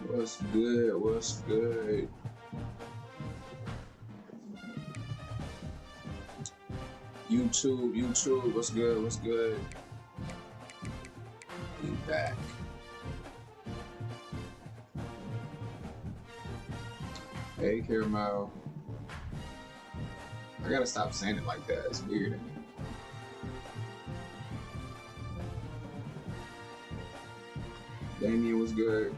What's good? What's good? YouTube, what's good? What's good? We back. Hey, Caramel. I gotta stop saying it like that. It's weird. Damien was good.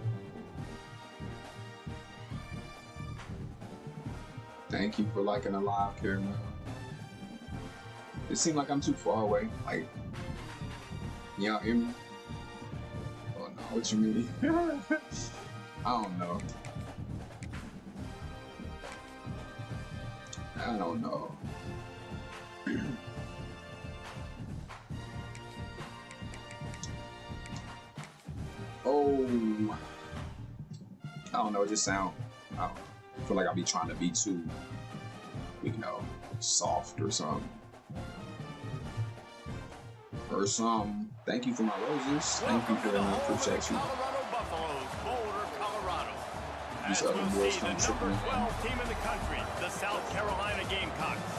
Thank you for liking the live, Caramel. It seemed like I'm too far away. Like, y'all hear me? Oh no, what you mean? I don't know. I don't know. Oh, I don't know. It just sound. I feel like I'll be trying to be too, soft or something. Or some. Thank you for my roses. Thank you for them. I appreciate you. Colorado Buffaloes, Boulder, Colorado. These As other we'll boys see come the tripping number in. 12 team in the country, the South Carolina Gamecocks,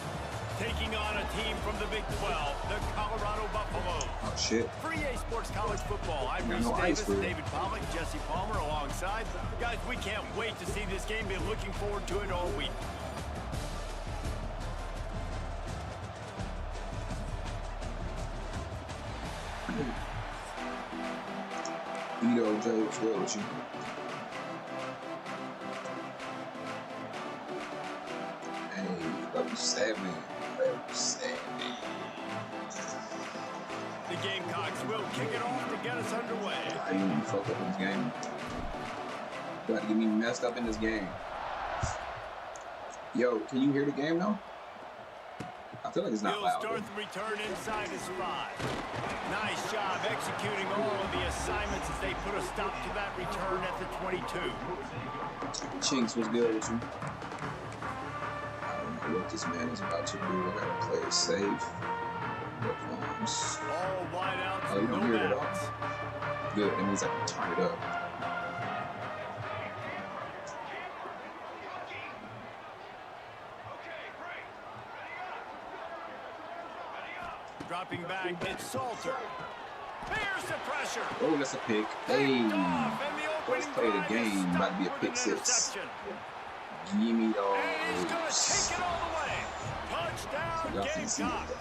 taking on a team from the Big 12, the Colorado Buffaloes. Oh shit. For EA Sports College Football, I'm Yeah, Reese no ice Davis, for it. David Pollack, Jesse Palmer alongside. Guys, we can't wait to see this game. Been looking forward to it all week. Edo J, what's good with you? Hey, level 7. The Gamecocks will kick it off to get us underway. I didn't even fuck up in this game. You gotta get me messed up in this game. Yo, can you hear the game though? I feel like it's not He'll loud. start the return inside his 5. Nice job executing all of the assignments as they put a stop to that return at the 22. Chinks was good with you. I don't know what this man is about to do. I gotta play it safe. Headphones. All wide out, Oh, you no can hear it all. balance. Good, that means I can turn it up. Dropping back, it's Salter. Here's the pressure. Oh, that's a pick. Hey, Picked off, and the let's opening play the drive is game. About to be a stopped pick with an 6. interception. Give me And he's going to those. take it all the way. Touchdown, Y'all can see it. Gamecocks.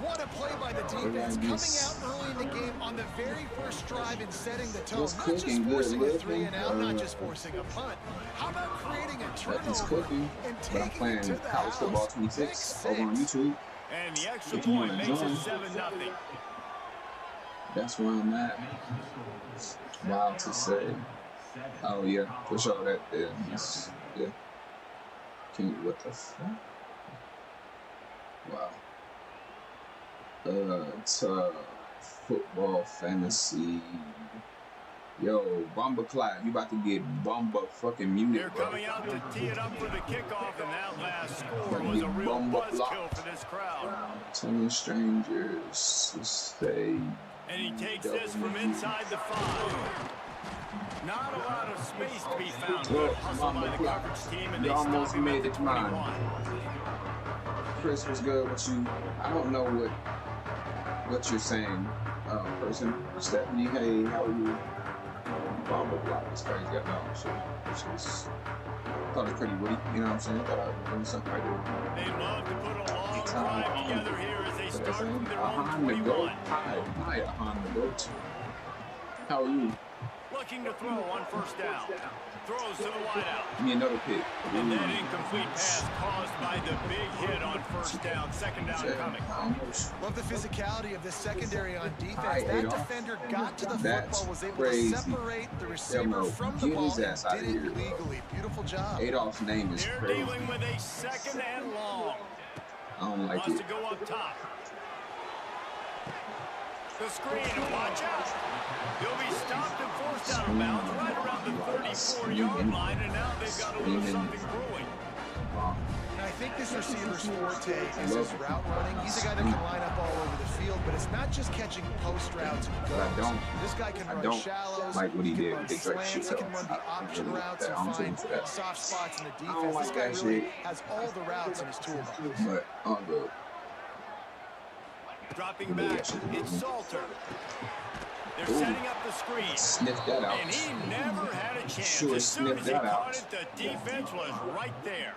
What a play by the defense, coming out early in the game on the very first drive and setting the tone. What's Not cooking? just Good forcing a looking. 3 and out, not just forcing a punt. How about creating a Nothing's turnover cooking. and But I'm taking playing it to the College Football house? 26 Pick over on 6. YouTube. And the extra If you point wanna makes join. it 7-0. That's where I'm at. Wild to say. Oh yeah, for sure that yeah. Can you what the fuck? Wow. To football fantasy. Yo, Bumba Clyde, you about to get Bumba fucking muted, They're bro. coming out to tee it up for the kickoff, and that last score Gonna was get a real Bumba buzzkill blocked. for this crowd. Telling strangers to stay. And he takes this from inside the 5. Not a lot of space to be found. Good hustle by the coverage team, and they You stop almost him made at the it to mine. 21. Chris was good with you. I don't know what you're saying, person. Stephanie, hey, how are you? Bomba block is crazy. I know. Thought it was pretty witty. You know what I'm saying? Thought it was something right there. They love to put a long drive together here as they start from their own Honda 21. Goat. Hi, Honda Goat. How are you? Looking to throw on first down. Throws to the wideout. Give me another pick. And that incomplete pass caused by the big hit on first down. Second down coming. Love the physicality of this secondary on defense. Hi, That Adolf. defender got to the That's football, was able crazy. to separate the receiver no, from the get ball his ass and out did of it here, bro. legally. Beautiful job. Adolph's name is They're crazy. dealing with a second and long. I don't like Wants it. to go up top. The screen, and watch out. He'll be stopped and forced out of bounds right around the 34-yard line, and now they've got a little something brewing. And I think this receiver's forte is his route running. He's a guy that can line up all over the field, but it's not just catching post routes and goes. This guy can run shallows, like what he can did run with the Drake shit. slants, he can run the option routes and find soft spots in the defense. Like this guy really shit. has all the routes in his toolbox. But good. Dropping back, it's Salter. They're setting up the screen. Sniff that out. And he never had a chance. Sure, as soon sniff as he that caught out. it, the defense was right there.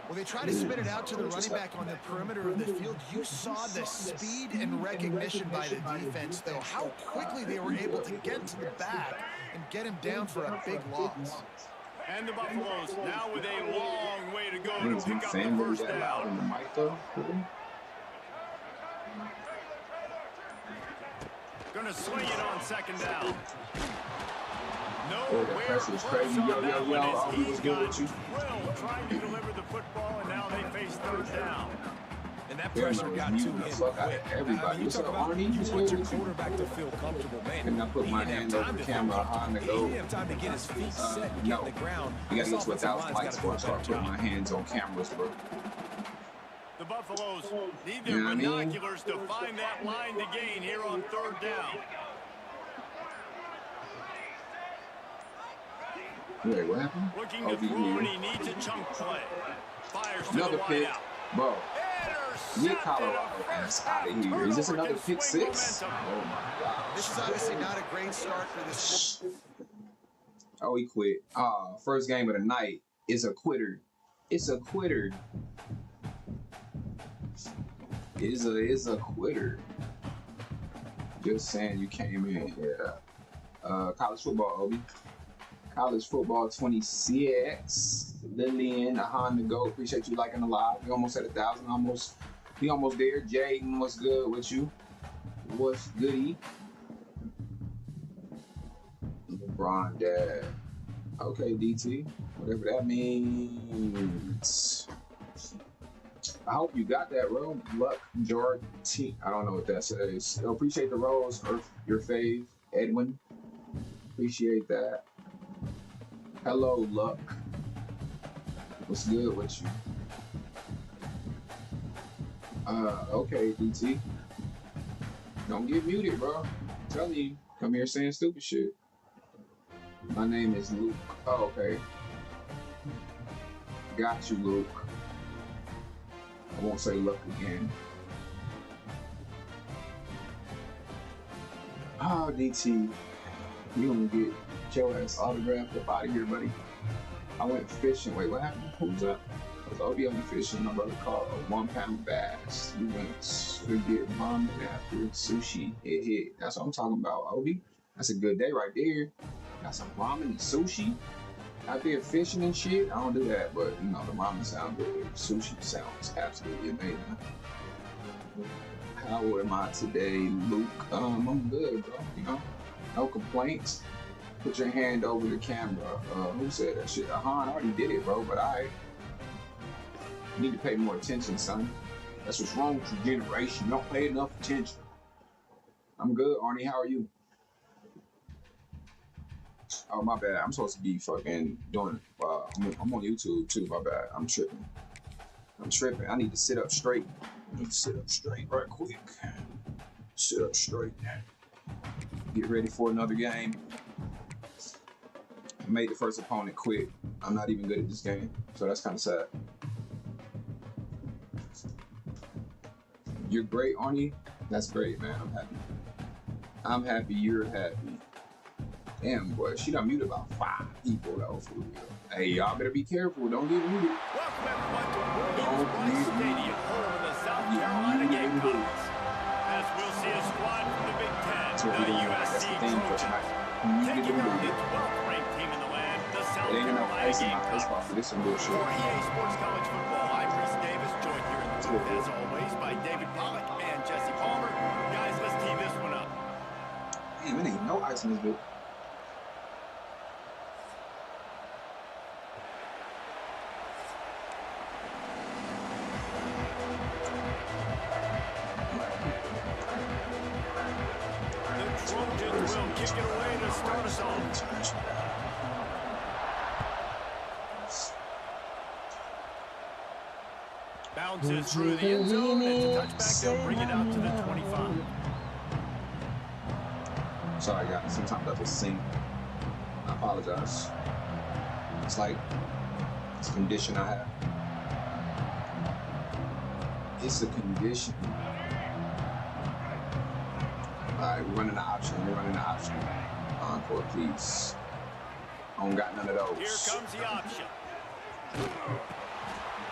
Well, they try to spin it out to the running back on the perimeter of the field. You saw the speed and recognition by the defense, though. How quickly they were able to get to the back and get him down for a big loss. And the Buffaloes now with a long way to go to Is pick up the first down. in the mic though? Gonna swing it on second down. Oh, the pressure is crazy. Yo, He's got 12 trying to deliver the football, and now they face third down. And that pressure got to him quick. Everybody, You talk about you want your quarterback to feel comfortable, man. And I put my hand over the camera high to go. He didn't have time to get his feet set and get on the ground. You gotta get to This 1,000 offensive likes before I line's start gotta do a putting better my hands on cameras, bro. The Buffaloes need their binoculars to find that line to gain here on third down. Wait, what happened? Looking to throw, and he needs a chunk play. Fires to Another the pick, wideout. bro. Intercepted. Get Colorado ass out of here. Is this another pick six? Oh my god. This is obviously not a great start for this. Oh, he quit. First game of the night is a quitter. It's a quitter. Is a quitter. Just saying you came in. Yeah. College football, Obi. College football 26. Lillian, a Honda Go. Appreciate you liking a lot. We almost at 1,000. We almost there. Jaden, what's good with you? What's goody? LeBron dad. Okay, DT. Whatever that means. I hope you got that, bro. Luck, George T. I don't know what that says. Appreciate the rose, Earth, your fave, Edwin. Appreciate that. Hello, Luck. What's good with you? Okay, DT. Don't get muted, bro. I'm telling you, come here saying stupid shit. My name is Luke. Oh, okay. Got you, Luke. I won't say Luck again. Oh, DT. You gonna get your ass autographed up out of here, buddy. I went fishing. Wait, what happened? Who's up? I was OB on fishing. My brother caught a 1 pound bass. We went to get ramen after sushi. It hit. That's what I'm talking about, OB. That's a good day right there. Got some ramen and sushi. Out there fishing and shit. I don't do that, but you know, the ramen sound good. Sushi sounds absolutely amazing. How am I today, Luke? I'm good, bro. You know, no complaints. Put your hand over the camera. Who said that shit? Han already did it, bro, but I need to pay more attention, son. That's what's wrong with your generation. You don't pay enough attention. I'm good, Arnie. How are you? Oh, my bad. I'm supposed to be fucking doing, I'm on YouTube too, my bad. I'm tripping. I need to sit up straight. Right quick. Sit up straight. Get ready for another game. I made the first opponent quit. I'm not even good at this game, so that's kind of sad. You're great, Arnie. That's great, man. I'm happy. I'm happy you're happy. Damn, boy, she done muted about 5 people though, for real. Hey, y'all better be careful. Don't get muted. Welcome everyone to Williams-Brice Stadium, home of the South Carolina Gamecocks. As we'll see a squad from the Big Ten, the USC Trojans, taking on the 12th ranked team in the land, the South Carolina Gamecocks. This some bullshit. For EA Sports College Football, I'm Reese Davis, joined here in the booth as always by David Pollack and Jesse Palmer. Guys, let's tee this one up. Damn, it ain't no ice in this bitch. Trojans will kick it away to start us off. Bounces through the end zone. It's a touchback. They'll bring it out to the 25. Sorry, guys. Sometimes I just sing. I apologize. It's like it's a condition I have. It's a condition. All right, we're running the option. Encore, please. I don't got none of those. Here comes the option.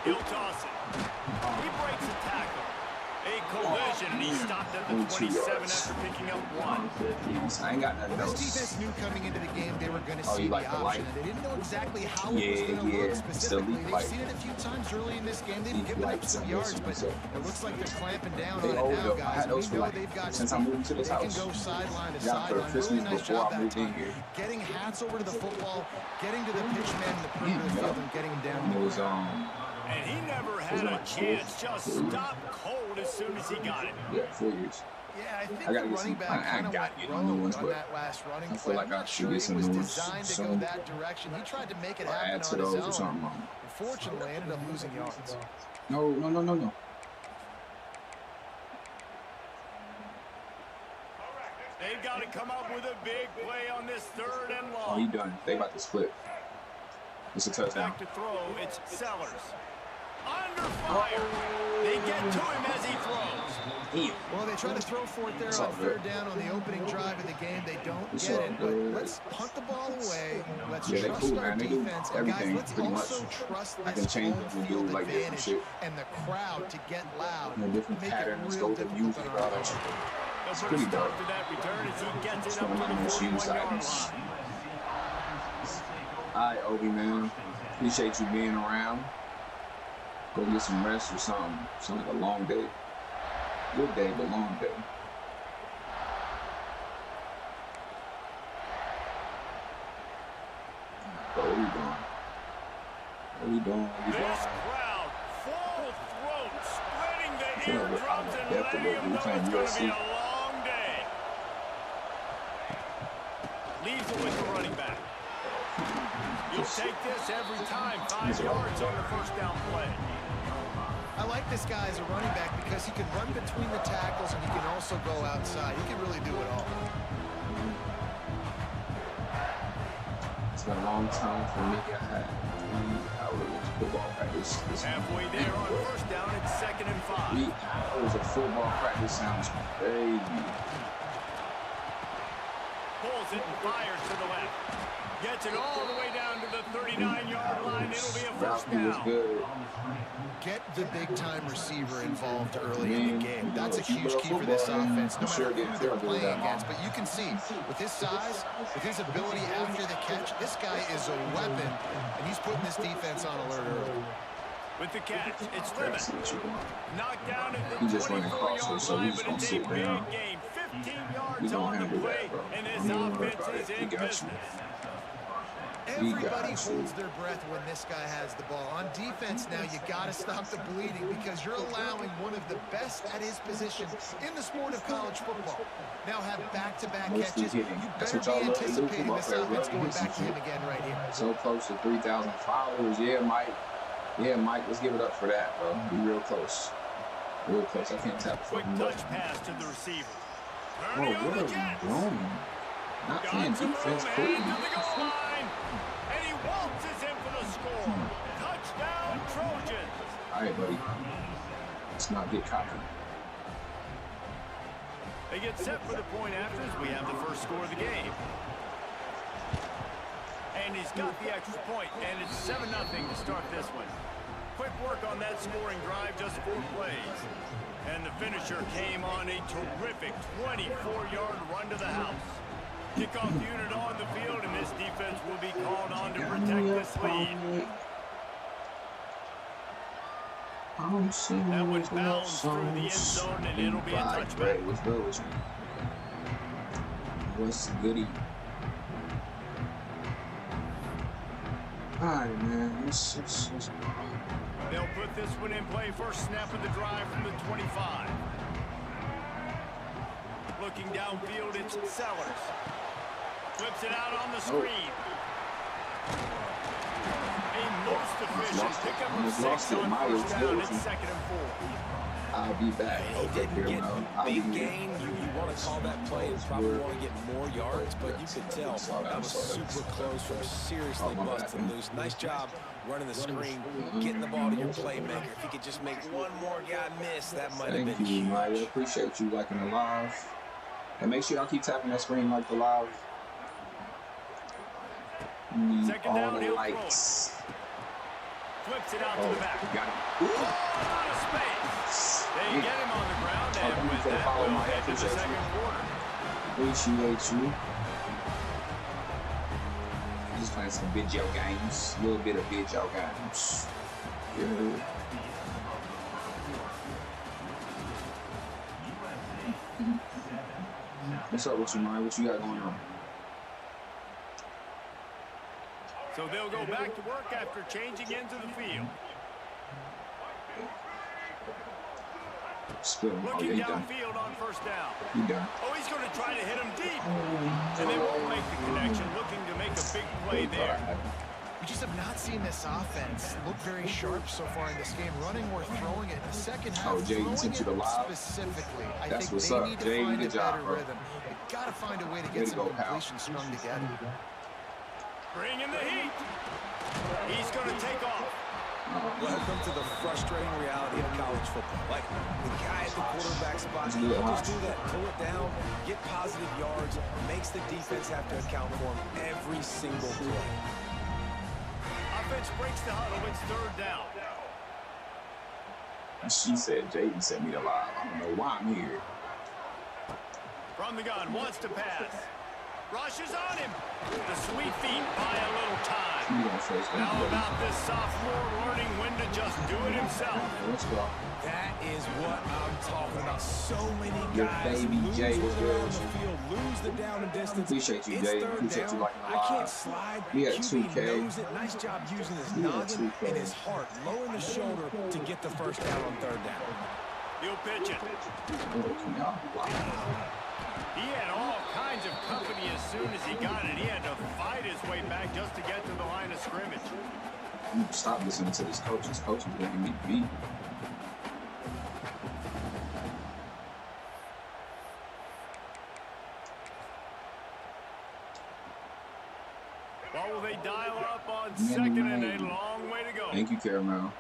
He'll toss it. He breaks the tackle. A collision, and he stopped at the 27 after picking up 1. I ain't got none of This those. defense knew coming into the game they were going to see you the like the option. light? They didn't know exactly how it was going to look specifically. They've seen it a few times early in this game. They've given up some yards, but it looks like they're clamping down on it now, guys. We know they've got since I moved to this house. They can go sideline to Got for sideline. Christmas Really nice before job I that moved in time. here. Getting hats over to the football, getting to the pitch man in the perimeter of the field, and getting him down. It was And he never had a chance. Just stopped cold as soon as he got it. yeah, 4 years. Yeah, I think I the gotta get running some. back I kind of got went get new ones, rogue on but that last running I play. feel like I'm I not should sure get it some was new ones designed to go soon. that direction. He tried to make it Or happen add to on those his or own. something. Unfortunately, ended up losing yards. No. They've got to come up with a big play on this 3rd and Oh, he long. done. They about to split. It's a touchdown. Back to throw. It's Sellers. Under fire. They get to him as he throws. Well, they try to throw for it there It's on all good. 3rd down on the opening drive of the game. They don't It's get all it, but good. let's punt the ball away. Let's Yeah, they trust cool, our man. They do defense. And guys, everything let's pretty also much. trust I can this change home it and do, field like, different advantage shit. and the crowd to get loud. And the different make patterns, it real go to difficult music, on all our that shit. They'll It's put a pretty stop dope. to that return as he gets It's it up one to of the my shoes 41-yard items. line. All right, Obi, man. Appreciate you being around. Go get some rest or something. It's like a long day. Good day, but long day. What are we doing? This crowd, full throat, spreading the feel like eardrums and we have to letting go them know do it's going to USC. be a long day. Leaves it with the running back. You'll take this every time. 5 yards on the 1st down play. I like this guy as a running back because he can run between the tackles and he can also go outside. He can really do it all. It's been a long time for me. I had 3 hours of football practice. Halfway there on 1st down, it's 2nd and 5. 3 hours of football practice sounds crazy. Pulls it and fires to the left. Gets it all the way down to the 39-yard line. It'll be a 1st Ralphie was down. good. Get the big-time receiver involved early in the game. That's a if you huge love key for this football, then offense, no I'm sure matter getting who they're filled with playing that. against. But you can see, with his size, with his ability after the catch, this guy is a weapon, and he's putting this defense on alert early. With the catch, it's I Limit. see what you want. Knocked down at the He just running 24-yard crosses, so line, he's but gonna it's a sit big down. game. 15 We yards gonna on the handle play, that, bro. and Don't this even worry offense about is it. We in got you. business. Everybody got holds you. their breath when this guy has the ball. On defense now, you got to stop the bleeding because you're allowing one of the best at his position in the sport of college football. Now have back-to-back Mostly catches. hitting. You That's better what be y'all love to do, anticipating football this players. offense Love to going hit some back to him shit. again right here. So close to 3,000 followers. Yeah, Mike. Yeah, Mike, let's give it up for that, bro. Be real close. Real close. I can't tap the Quick fucking touch button. pass to the receiver. Bro, Purdy what on the are we Jets. doing? Not Got playing some defense, room, please. headed to the goal line, and he waltzes in for the score. Touchdown, Trojans. All right, buddy. Let's not get cocky. They get set for the point after as we have the first score of the game. And he's got the extra point, and it's 7-0 to start this one. Quick work on that scoring drive, just 4 plays. And the finisher came on a terrific 24-yard run to the house. Kickoff unit on the field, and this defense will be called on to protect this lead. That one bounced through the end zone, and it'll be a touchback. What's good with you? What's goody? All right, man. Let's They'll put this one in play. First snap of the drive from the 25. Looking downfield, it's Sellers. Flips it out on the screen. A most efficient Almost lost it. Miles Garrett. I'll be back. He didn't get big gain. You want to call that play and probably want to get more yards, but you could tell that was super close from seriously busting loose. Nice job running the screen, getting the ball to your playmaker. If he could just make one more guy miss, that might have been huge. Thank you, Maya. Appreciate you liking the live. And make sure y'all keep tapping that screen like the live. Need all the likes. Flips it out to the back. Got it. Out of space. They get him on the ground, and with that, we'll head to the second quarter. Appreciate you. Just playing some video games. A little bit of video games. Yeah. What's up with you, Maya? What you got going on? So they'll go back to work after changing into the field. Looking downfield on first down. Oh, he's going to try to hit him deep. And they won't make the connection, looking to make a big play there. We just have not seen this offense look very sharp so far in this game, running or throwing it in the second half. Oh, Jay, you sent you the live? Specifically, I That's think what's they up, need Jay. to find Good a job, better bro. rhythm. They've got to find a way to get some completions strung together. Bring in the heat. He's going to take off. Welcome to the frustrating reality of college football. Like, the guy at the quarterback spot, he'll just do that, pull it down, get positive yards, makes the defense have to account for him every single play. Offense breaks the huddle. It's third down. She said, Jaden sent me the live. I don't know why I'm here. From the gun, wants to pass. Rushes on him. The sweet feet buy a little time. Now about this sophomore learning when to just do it himself. Let's go. That is what I'm talking about. So many Your guys baby Jay lose was one around good. the field, lose the down and distance. Appreciate you, It's Jay. third Appreciate down. you liking the I can't live. slide. We got QB 2K. knows it. Nice job using his We got noggin 2K. and his heart, lowering the shoulder to get the first down on third down. He'll pitch it. He had all kinds of company as soon as he got it. He had to fight his way back just to get to the line of scrimmage. Stop listening to this coach. This coach is making me beat. Well, will they dial up on second and a long way to go? Thank you, Caramel.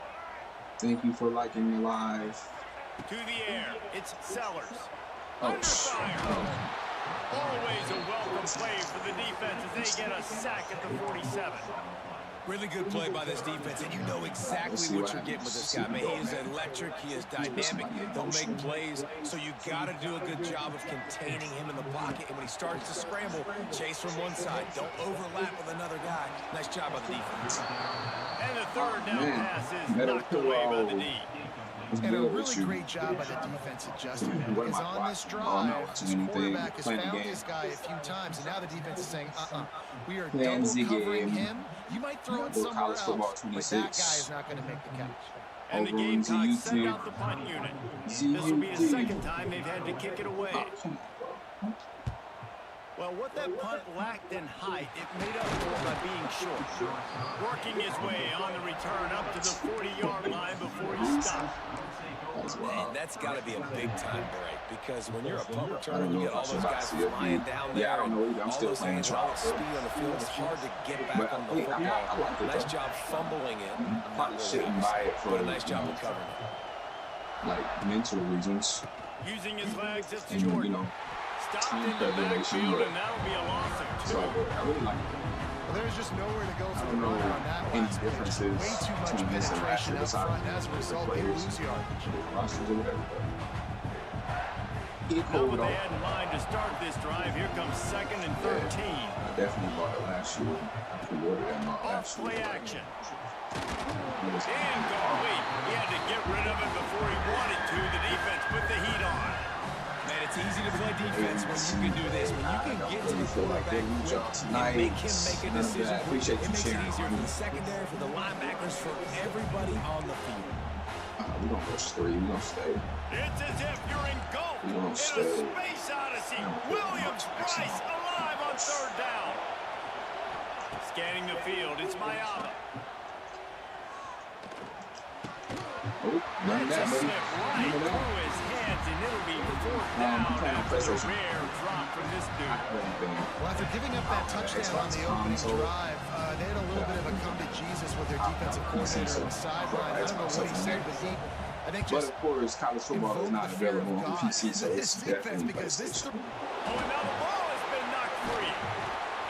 Thank you for liking the live. To the air, it's Sellers. Oh, Under fire. Always a welcome play for the defense as they get a sack at the 47. Really good play by this defense, and you know exactly what you're getting with this guy. Man, he is electric, he is dynamic, he'll make plays, so you got to do a good job of containing him in the pocket, and when he starts to scramble, chase from one side. Don't overlap with another guy. Nice job by the defense. And the third down pass is knocked away by the D. And a really great job by the defense adjusting him, because on this drive, his quarterback has found this guy a few times, and now the defense is saying, we are double covering him. You might throw it somewhere else, but that guy is not going to make the catch. And the Gamecocks send out the punt unit. This will be the second time they've had to kick it away. Well, what that punt lacked in height, it made up for by being short. Working his way on the return up to the 40-yard line before he stopped. Man, that's got to be a big-time break, because when you're a punt returner, you get all those guys flying down there. Yeah, I don't know either. I'm still playing hydraulic speed on the field. It's hard to get back on the football. Nice job fumbling it. Not sitting by it for a nice job of covering it. Like mental reasons. Using his legs, it's and, Jordan. You know, stopped in the backfield, and that'll be a loss of 2. So I really like it. Well, there's just nowhere to go for the know runner on that any last pitch. differences Way too much between this and last penetration year up front, and as a result, they lose yardage. Rosters or whatever. He Now pulled what off. they had in mind to start this drive, here comes 2nd and 13. I definitely bought it last year. I pre-ordered that Off last year. play action. Incomplete. He had to get rid of it before he wanted to. The defense put the heat on. Man, it's easy to play defense when you can do this. When you can get to the quarterback quick and make him make a decision. It makes it easier for the secondary, for the linebackers, for everybody on the field. We're going to rush 3. We're going to stay. It's as if you're in goal in a space odyssey. Williams Brice alive on third down. Scanning the field, it's Mayava. Oh, none of that, It's a buddy. slip right None of that. through his hands, and it'll be fourth down playing on after a PlayStation. rare drop from this I dude. haven't been. Well, after giving up that touchdown on the opening drive, they had a little bit of a come to Jesus with their defensive coordinator on the sideline. I don't know what he said, but I think But just of course, college football is not available on PC, so it's definitely PlayStation. Oh, and now the ball has been knocked free.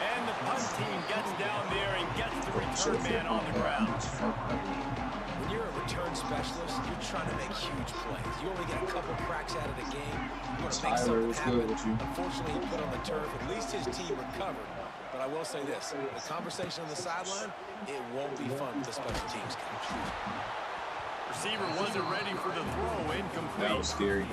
And the punt team gets down there and gets the return man on the ground. When you're a return specialist, you're trying to make huge plays. You only get a couple cracks out of the game. You want to make Tyler, something what's good happen. with you? Unfortunately, he put on the turf. At least his team recovered. But I will say this, the conversation on the sideline, it won't be fun with the special teams coach. Receiver wasn't ready for the throw, That incomplete. was scary.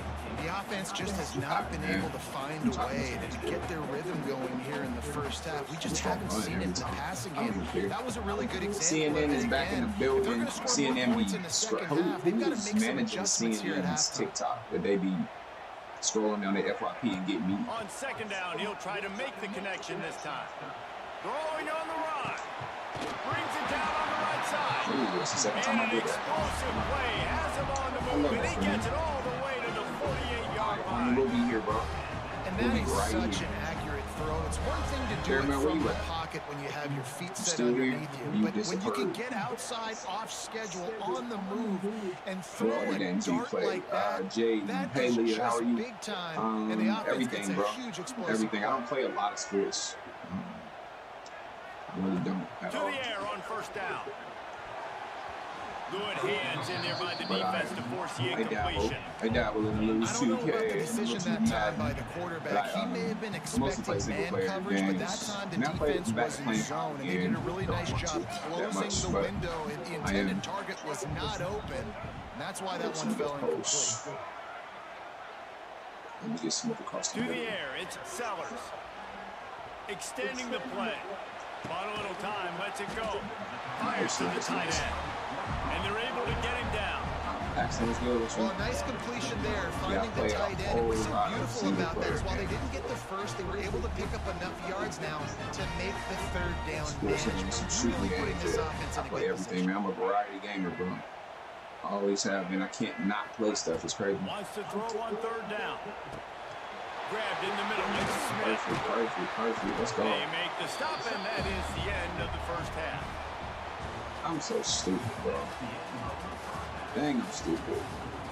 the offense just has not been able to find a way to get their rhythm going here in the first half. We just haven't seen it in the passing game. That was a really good example. CNN is back in the building. CNN be who's managing adjustments here at CNN's halftime. TikTok that they be scrolling down the FYP and get me. On second down, he'll try to make the connection this time. Throwing on the run. Brings it down on the right side. Ooh, that's the second time I And an did that. explosive play. Has him on the love move, and that he for gets you. it all the way to the 48-yard I'm line. gonna be here, bro. And We'll that be is right such here. an accurate throw. It's one thing to do Jeremy, it where from you the at? pocket when you have your feet set Still here? underneath you. You But when you can disapprove. get outside, off schedule, on the move, and throw Well, a then you dart play like that, Jay, that Haley, is how just are you? big time. And the offense Everything, gets a bro. huge explosive Everything. I play. don't play a lot of sports. I really don't at To all. the air on first down. Good hands in there by the But defense to force the incompletion. I dabble in a little I don't know about 2K, the a decision little that time by 2K. the quarterback. He may have been Mostly play expecting single man player coverage, but that games. time the And I played defense back was in playing zone, and they again. did a really Don't nice want job to that closing much, the but window, and the I am. intended target was not open. And that's why that one fell incomplete. Let me get smooth across the To the middle. air, it's Sellers. Extending the play. Bought a little time, lets it go. Fires to the tight end. And they're able to get him down. Accent is good. Well, a nice completion there, Yeah, finding the play a tight end. It was so whole lot of beautiful single about that is player while they games. didn't get the first, they were able to pick up enough yards now to make the third down Sports and manageable. some shooting Really putting games. this Yeah. offense I in a play good everything, position. man. I'm a variety gamer, bro. I always have been. I can't not play stuff. It's crazy. Wants to throw on third down. Grabbed in the middle. It's Smith. Perfect. Let's go. They make the stop, and that is the end of the first half. I'm so stupid, bro. Dang, I'm stupid.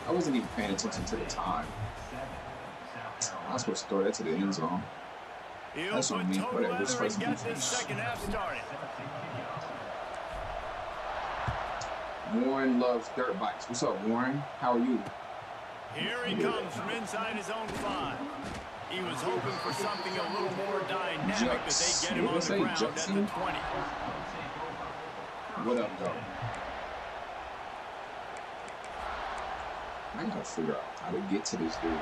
I wasn't even paying attention to the time. I was supposed to throw that to the end zone. He'll That's put on me. toe Whatever. leather Just and play some get this defense. second half started. Warren loves dirt bikes. What's up, Warren? How are you? Here he comes from inside his own 5. He was hoping for something a little more dynamic, but they get him on the ground at the 20. What up, though? I gotta figure out how to get to this dude.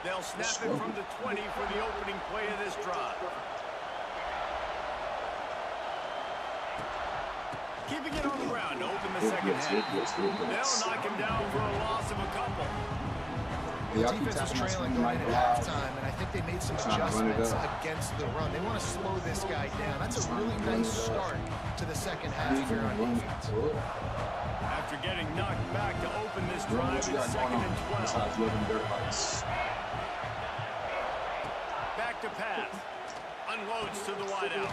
They'll snap it from the 20 for the opening play of this drive. Keeping it on the ground to open the second half. They'll knock him down for a loss of a couple. The defense was trailing going into halftime, and I think they made some adjustments against the run. They want to slow this guy down. That's a really nice start to the second half here on defense. After getting knocked back to open this drive, it's 2nd and 12. Back to pass. Unloads to the wideout.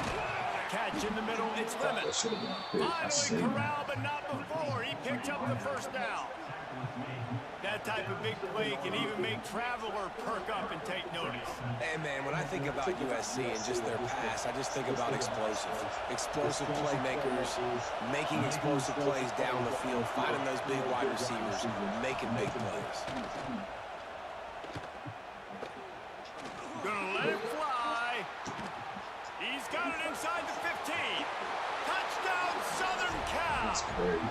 Catch in the middle, it's Lemon. Finally corralled, but not before. He picked up the first down. That type of big play can even make Traveler perk up and take notice. Hey, man, when I think about USC and just their pass, I just think about explosive. Explosive playmakers, making explosive plays down the field, finding those big wide receivers, making big plays. Gonna let it fly. He's got it inside the 15. Touchdown, Southern Cal.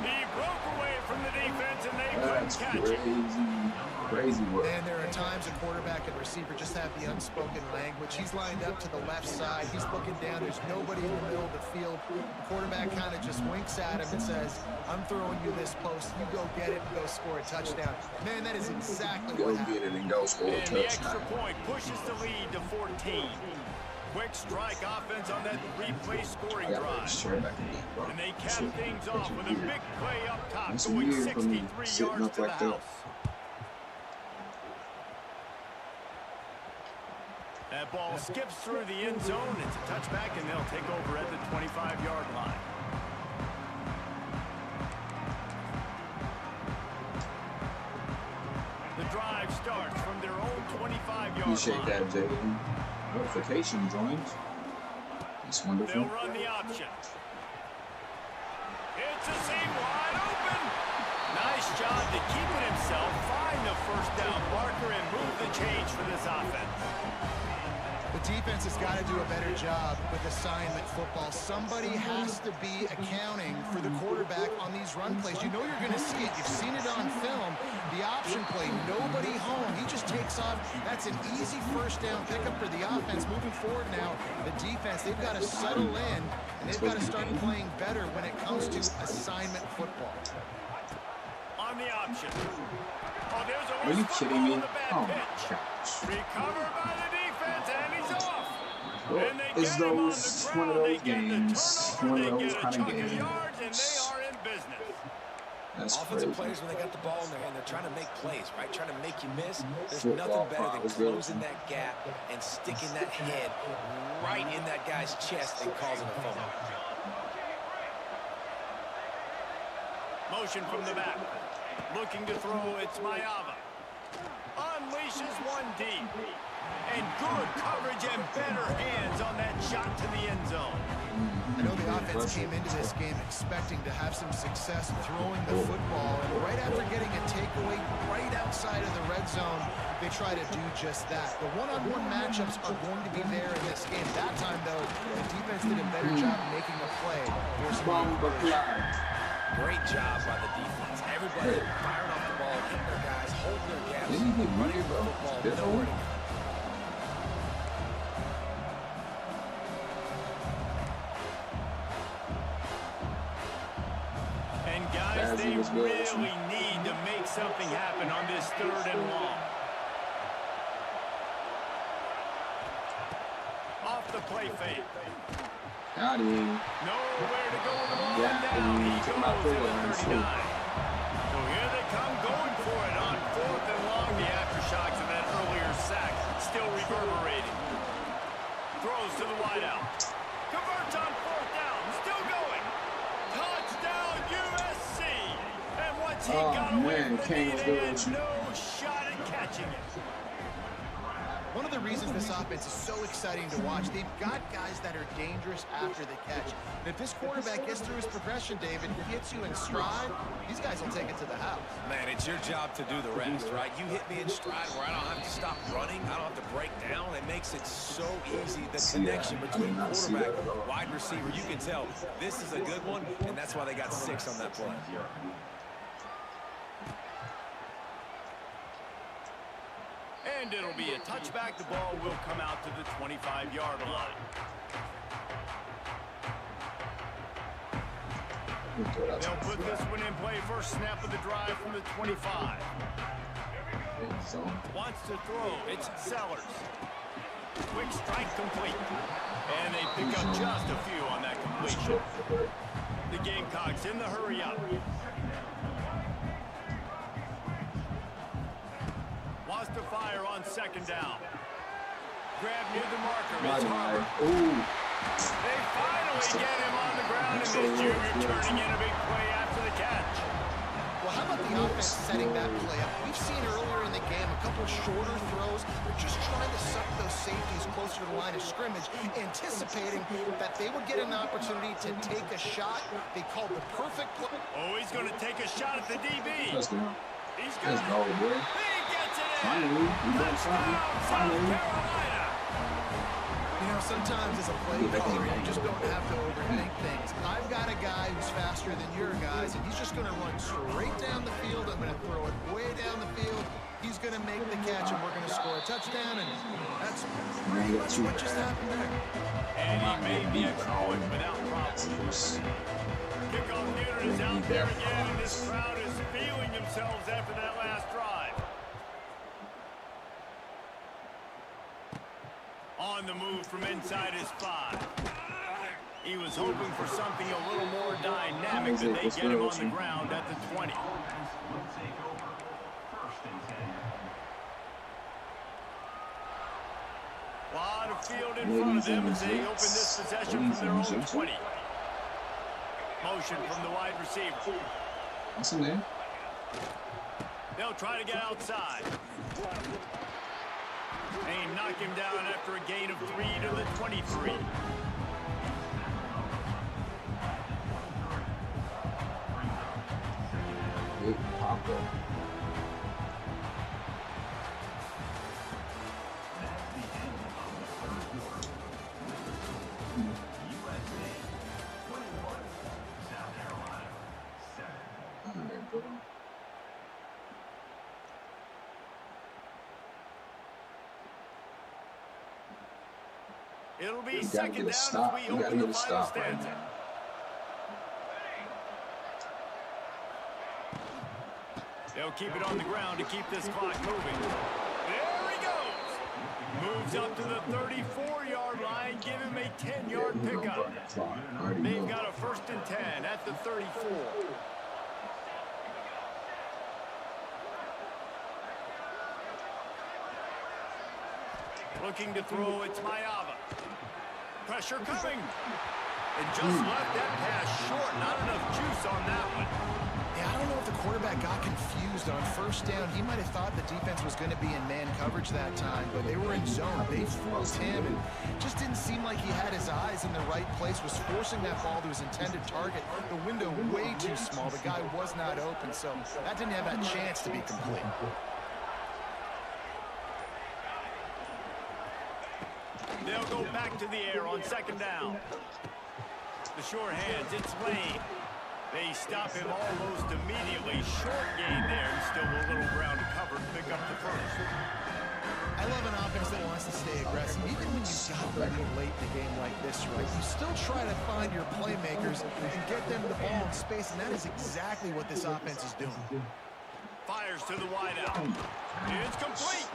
He broke away from the defense, and they couldn't catch him. Crazy work. And there are times a quarterback and receiver just have the unspoken language. He's lined up to the left side. He's looking down. There's nobody in the middle of the field. The quarterback kind of just winks at him and says, I'm throwing you this post. You go get it and go score a touchdown. Man, that is exactly what happened. Go get it and go score a And the extra touchdown. point pushes the lead to 14. quick strike offense on that three-play scoring drive. And they cap things off with a big play up top, going 63 yards to the house. That ball skips through the end zone. It's a touchback, and they'll take over at the 25-yard line. The drive starts from their own 25-yard line. Appreciate that, Jaden. Notification joined. That's wonderful. They'll run the option. It's a seam wide open. Nice job to keep it himself, find the first down marker, and move the change for this offense. The defense has got to do a better job with assignment football. Somebody has to be accounting for the quarterback on these run plays. You know you're going to see it. You've seen it on film. The option play, nobody home. He just takes off. That's an easy first down pickup for the offense. Moving forward now, the defense, they've got to settle in, and they've got to start playing better when it comes to assignment football. On the option. Oh, there's a Are you kidding me? Oh my pitch. gosh. Recovered by the defense, and he's off. Well, And they it's get him on those the one of ground. those They get the games, turnover. one They of those get a kind of chunk of games. yards, and they are in business. That's Offensive crazy. players, when they got the ball in their hand, they're trying to make plays, right? Trying to make you miss. There's Football nothing better than prowess, closing that gap and sticking that head right in that guy's chest and causing a fumble. Motion from the back. Looking to throw, it's Mayava. Unleashes one deep. And good coverage and better hands on that shot to the end zone. I know the offense came into this game expecting to have some success throwing the football, and right after getting a takeaway right outside of the red zone, they try to do just that. The one-on-one matchups are going to be there in this game. That time, though, the defense did a better job making a play. Great job by the defense. Everybody firing off the ball, hitting their guys, holding their gaps, Didn't he get running muted, the bro? football, Did nowhere to he? go. And guys, they really need to make something happen on this 3rd and long. Off the play fake. Got him. Nowhere to go on the ball. Yeah, Down he took goes my at foot the on 39. So here they come going for it on 4th and long. The aftershocks of that earlier sack still reverberating. Throws to the wideout. Converts on 4th down. Still going. Touchdown USC. And once he got away from the lead, they had no shot at catching it. One of the reasons this offense is so exciting to watch, they've got guys that are dangerous after the catch. And if this quarterback gets through his progression, David, hits you in stride, these guys will take it to the house. Man, it's your job to do the rest, right? You hit me in stride where I don't have to stop running. I don't have to break down. It makes it so easy. The connection between quarterback, wide receiver, you can tell this is a good one, and that's why they got 6 on that play. And it'll be a touchback. The ball will come out to the 25-yard line. They'll put this one in play. First snap of the drive from the 25. Wants to throw. It's Sellers. Quick strike complete. And they pick up just a few on that completion. The Gamecocks in the hurry up. Wants to fire on 2nd down. Grab near the marker. It's Harper. They finally get him on the ground, and this junior turning in a big play after the catch. Well, how about the offense setting that play up? We've seen earlier in the game a couple shorter throws. They're just trying to suck those safeties closer to the line of scrimmage, anticipating that they would get an opportunity to take a shot. They called the perfect play. Oh, he's going to take a shot at the DB. Let's go. He's got Let's go, boy. He gets it in. Finally, we done something. Touchdown, South Finally. Carolina. You know, sometimes as a play caller, you just don't have to overthink things. I've got a guy who's faster than your guys, and he's just going to run straight down the field. I'm going to throw it way down the field. He's going to make the catch, and we're going to score a touchdown, and that's pretty much what just happened there. And he made the extra point without problems. Kickoff unit is out there again, and this crowd is feeling themselves after that last drive. On the move from inside his 5. He was hoping for something a little more dynamic, but they get him on the ground at the 20. A lot of field in front of them as they open this possession from their own 20. Motion from the wide receiver. What's in there? They'll try to get outside. They knock him down after a gain of 3 to the 23. Big pop-up. It'll be second down as we open the final stanza. They'll keep it on the ground to keep this clock moving. There he goes. Moves up to the 34-yard line. Give him a 10-yard pickup. They've got a 1st and 10 at the 34. Looking to throw, it's Mayava. Pressure coming. And just left that pass short. Not enough juice on that one. Yeah, I don't know if the quarterback got confused on 1st down. He might have thought the defense was going to be in man coverage that time, but they were in zone. They fooled him and just didn't seem like he had his eyes in the right place, was forcing that ball to his intended target. The window way too small. The guy was not open, so that didn't have that chance to be complete. They'll go back to the air on 2nd down. The short hands, it's Lane. They stop him almost immediately. Short gain there, and still a little ground to cover to pick up the 1st. I love an offense that wants to stay aggressive. Even when you got really late in a game like this, right, you still try to find your playmakers and get them the ball in space, and that is exactly what this offense is doing. Fires to the wideout. It's complete.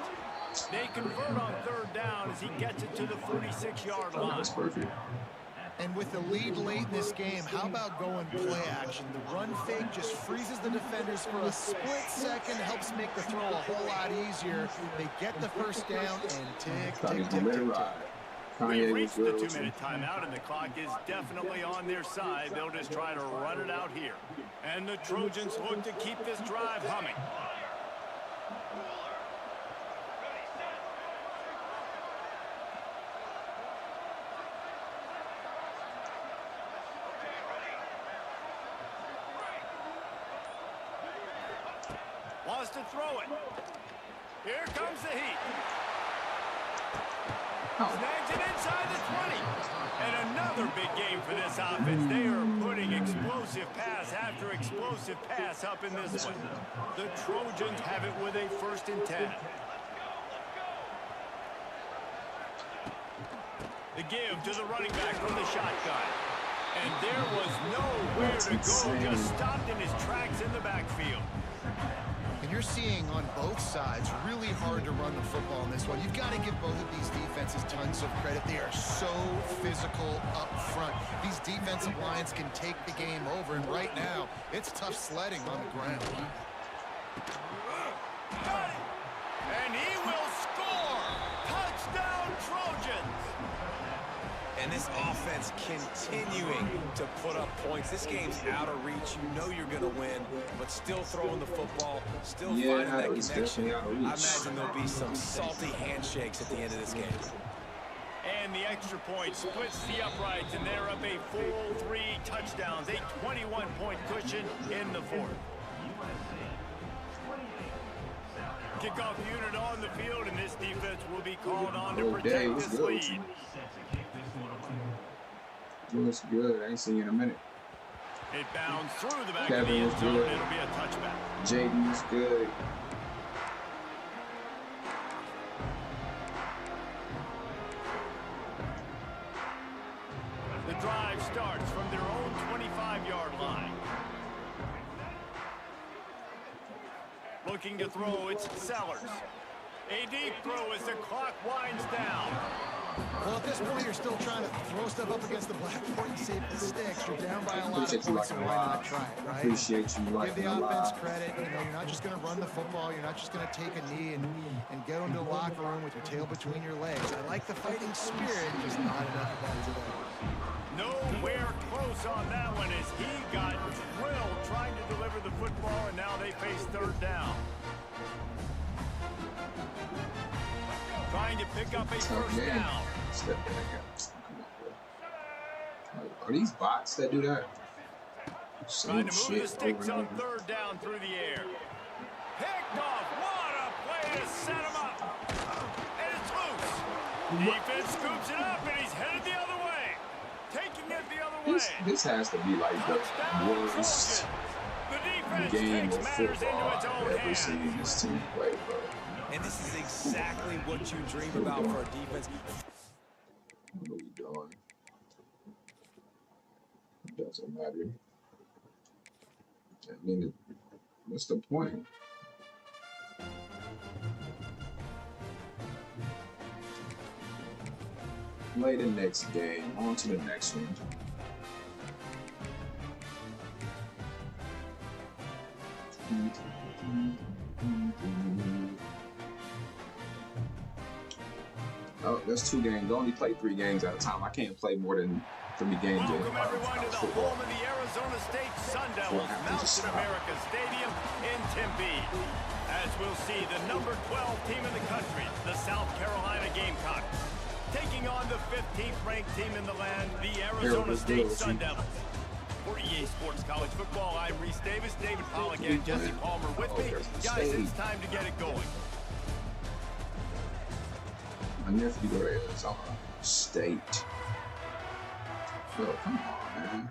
They convert on 3rd down as he gets it to the 36-yard line. That's perfect. And with the lead late in this game, how about going play action? The run fake just freezes the defenders for a split second, helps make the throw a whole lot easier. They get the 1st down and tick. We've reached the 2-minute timeout, and the clock is definitely on their side. They'll just try to run it out here. And the Trojans look to keep this drive humming. Wants to throw it. Here comes the heat. Snags it inside the 20. And another big game for this offense. They are putting explosive pass after explosive pass up in this one. The Trojans have it with a 1st and 10. The give to the running back from the shotgun. And there was nowhere to go. Just stopped in his tracks in the backfield. And you're seeing on both sides really hard to run the football in this one. You've got to give both of these defenses tons of credit. They are so physical up front. These defensive lines can take the game over, and right now, it's tough sledding on the ground. And he will score! Touchdown, Trojans! And this offense continuing to put up points. This game's out of reach. You know you're going to win, but still throwing the football, still finding that connection. I imagine there'll be some salty handshakes at the end of this game. And the extra point splits the uprights, and they're up a full 3 touchdowns, a 21-point cushion in the 4th. Kickoff unit on the field, and this defense will be called on to protect this lead. Looks good. I ain't seen you in a minute. It bounds through the back of the end zone. It'll be a touchback. JD's good. The drive starts from their own 25-yard line. Looking to throw, it's Sellers. A deep throw as the clock winds down. Well, at this point, you're still trying to throw stuff up against the blackboard and see if it sticks. You're down by a lot of points, so why not try it, right? Appreciate you Give the offense credit. You know, you're not just going to run the football. You're not just going to take a knee and go into the locker room with your tail between your legs. I like the fighting spirit, just not enough of that today. Nowhere close on that one as he got drilled trying to deliver the football, and now they face third down. Trying to pick up a first down. Step back. Are these bots that do that? Trying to move the sticks on third down through the air. Picked off. What a play to set him up. And it's loose. Defense scoops it up, and he's headed the other way. Taking it the other way. This has to be like the worst game of football I've ever seen this team play, bro. And this is exactly what you dream about for a defense. What are we doing? It doesn't matter. I mean, what's the point? Play the next game. On to the next one. Oh, that's 2 games. I only play 3 games at a time. I can't play more than 3 games. Welcome everyone to the home of the Arizona State Sun Devils, Mountain America Stadium in Tempe. As we'll see, the number 12 team in the country, the South Carolina Gamecocks, taking on the 15th ranked team in the land, the Arizona State Sun Devils. For EA Sports College Football, I'm Reese Davis, David Pollack, and Jesse Palmer with me. Guys, it's time to get it going. My nephew to Arizona State. Bro, come on, man.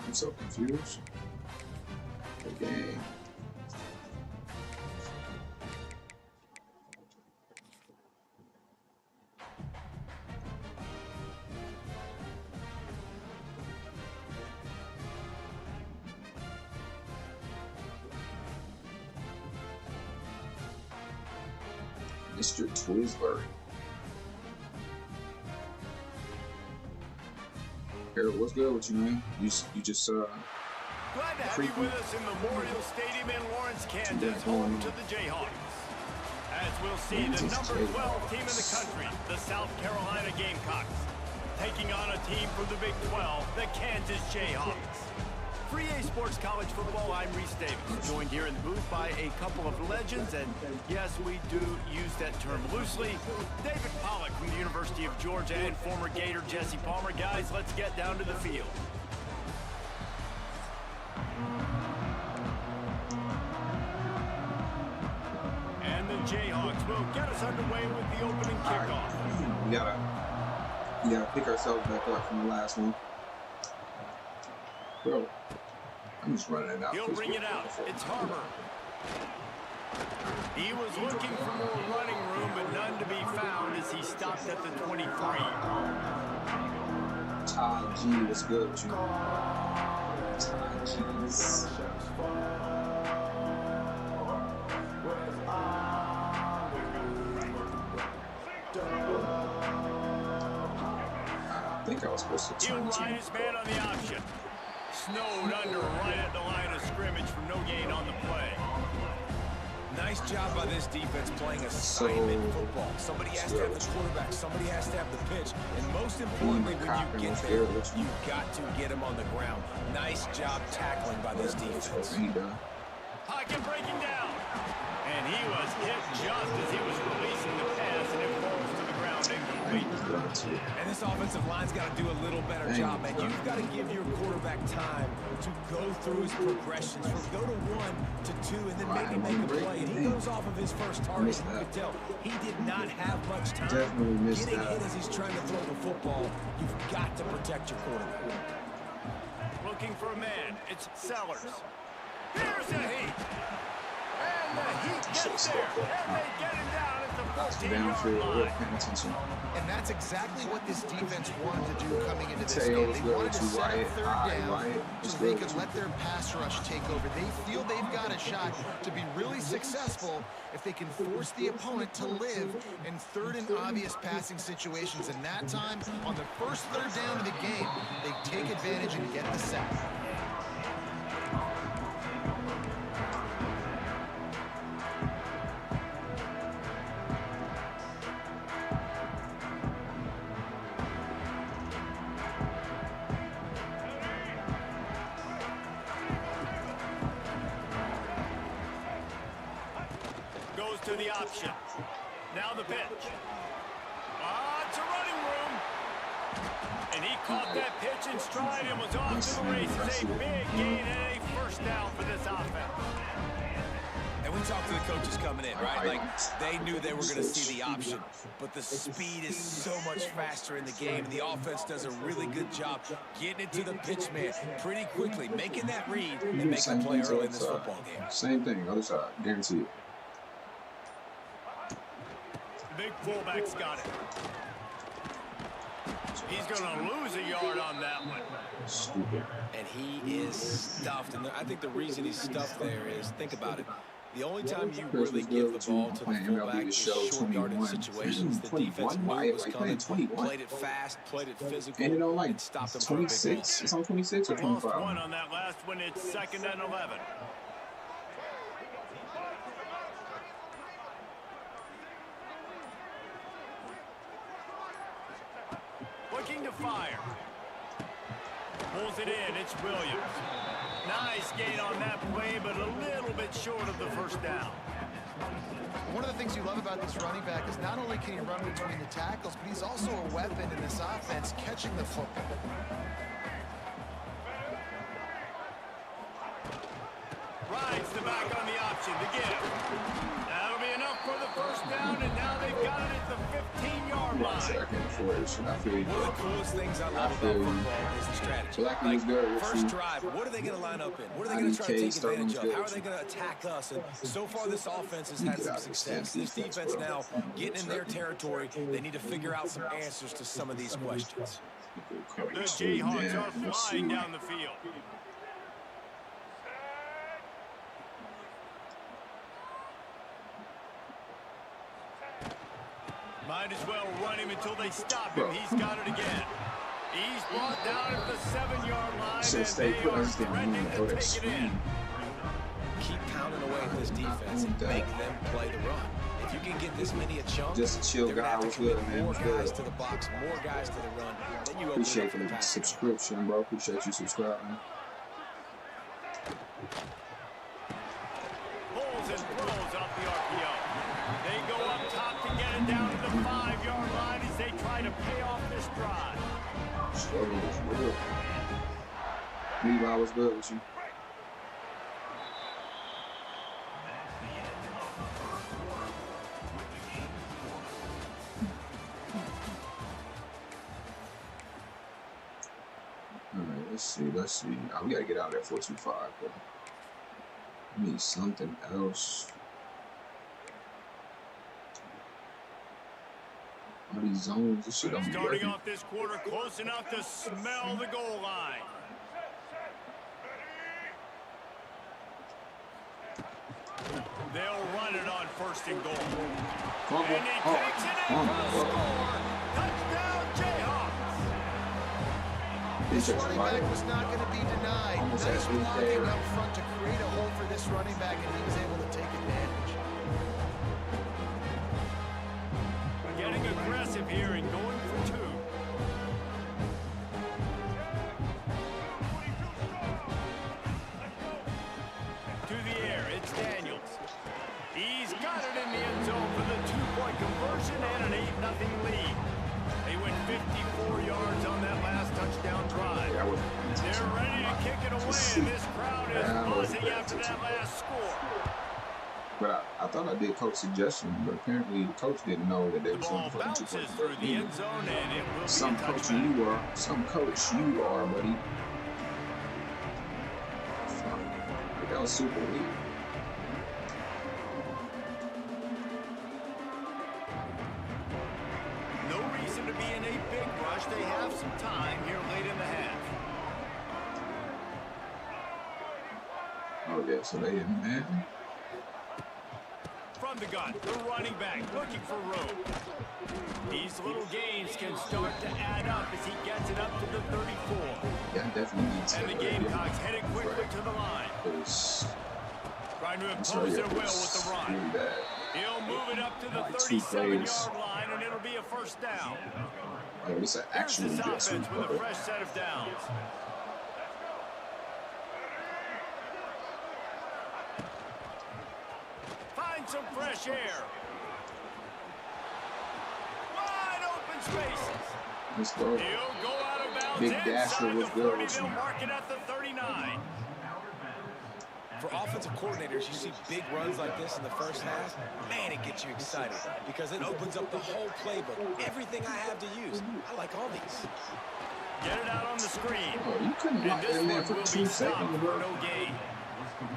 I'm so confused. The game. Mr. Twizzler. Harold, what's good with you, man? You just glad to have you with us in Memorial Stadium in Lawrence, Kansas, home to the Jayhawks. As we'll see, the number 12 team in the country, the South Carolina Gamecocks, taking on a team from the Big 12, the Kansas Jayhawks. For EA Sports College Football, I'm Reese Davis, joined here in the booth by a couple of legends, and yes, we do use that term loosely. David Pollack from the University of Georgia and former Gator Jesse Palmer. Guys, let's get down to the field. And the Jayhawks will get us underway with the opening kickoff. We gotta pick ourselves back up from the last one. Bro, I'm just running it out. He'll bring it out. It's Harbor. He was looking for more running room, but none to be found as he stopped at the 23. Ty G, what's good with you? Ty G's. I think I was supposed to turn He'll ride his man on the option. Snowed under right at the line of scrimmage for no gain on the play. Nice job by this defense playing assignment football. Somebody has to have the quarterback, somebody has to have the pitch, and most importantly, when you get there, you've got to get him on the ground. Nice job tackling by this defense. Pocket breaking down. And he was hit just as he was releasing the pass, and it falls to the ground incomplete. And this offensive line's got to do a little better job, man. You've got to give your quarterback time to go through his progressions from go to 1 to 2 and then maybe make a play. And he goes off of his first target. You can tell he did not have much time. Getting hit as he's trying to throw the football. You've got to protect your quarterback. Looking for a man. It's Sellers. Here's a heat. And the Heat gets there. And they get him down at the 14-yard line. Paying attention. And that's exactly what this defense wanted to do coming into this Teo, game. They wanted to set up Wyatt, third down Wyatt, so they could let their pass rush take over. They feel they've got a shot to be really successful if they can force the opponent to live in third and obvious passing situations. And that time, on the first third down of the game, they take advantage and get the sack. To the option. Now the pitch. It's a running room. And he caught that pitch in stride and was off to the races. A big gain and a first down for this offense. And we talked to the coaches coming in, right? Like, they knew they were going to see the option. But the speed is so much faster in the game. The offense does a really good job getting it to the pitch man pretty quickly, making that read and making a play early in this football game. Same thing, other side, guaranteed. Big fullback's got it. He's going to lose a yard on that one. Stupid. And he is stuffed. And I think the reason he's stuffed there is, think about it. The only time you really give the ball to the fullback is short yardage situations. The defense knew it was coming, played it fast, played it physical, and it on like stopped him for a big 26. It's on 26 or 25. Lost one on that last one. It's 2nd and 11. Looking to fire. Pulls it in. It's Williams. Nice gain on that play, but a little bit short of the first down. One of the things you love about this running back is not only can he run between the tackles, but he's also a weapon in this offense, catching the football. Rides the back on the option to give. That'll be enough for the first down, and now they've got it at the 15-yard line. I can't afford it. I feel you. One of the coolest things I love about football is the strategy. Like, first drive, what are they going to line up in? What are they going to try to take advantage of? How are they going to attack us? And so far, this offense has had some success. This defense now getting in their territory. They need to figure out some answers to some of these questions. The Jayhawks are flying down the field. Might as well run him until they stop him. He's got it again. He's brought down at the 7-yard line, and they are threatening to take it in. Keep pounding away at this defense and make them play the run. If you can get this many a chunk, just a chill guy was good, man. More guys to the box, more guys to the run. Then you appreciate the subscription, bro. Appreciate you subscribing. Pulls and throws off the RPO. They go up top to get it down to the 5-yard line as they try to pay off this drive. Struggle was real. Levi was good with you. Alright, let's see. Oh, we gotta get out of there 425, bro. I need something else. All these zones, this shit don't be Starting working. off this quarter close enough to smell the goal line. They'll run it on 1st and goal. And he takes it in for the score. Touchdown, Jayhawks. This running back was not going to be denied. Nice blocking up front to create a hole for this running back, and he was able to take advantage. Getting aggressive here and going for 2. To the air, it's Daniels. He's got it in the end zone for the 2-point conversion and an 8-0 lead. They went 54 yards on that last touchdown drive. They're ready to kick it away, and this crowd is buzzing after that last score. But I thought I did coach suggestion, but apparently the coach didn't know that they were going to bounces through the end zone, and it will some be a coach you are. Some coach you are, buddy. That was super weak. seem to be in a big rush. They have some time here late in the half. Oh, yeah, so they in there. From the gun, the running back looking for room. These little gains can start to add up as he gets it up to the 34. Yeah, definitely need to. And the Gamecocks heading quickly to the line. Trying to impose their will with the run. He'll move it up to the 37-yard line, and it'll be a first down. Oh, it's an Here's actual this offense with a fresh set of downs. Find some fresh air. Wide open spaces. Let's go. He'll go out of bounds Big inside Dasher was the good. 30. They'll mark it at the 39. For offensive coordinators, you see big runs like this in the first half, man, it gets you excited because it opens up the whole playbook. Everything I have to use. I like all these. Get it out on the screen. Oh, you couldn't lock that man for 2 seconds, bro. No gain.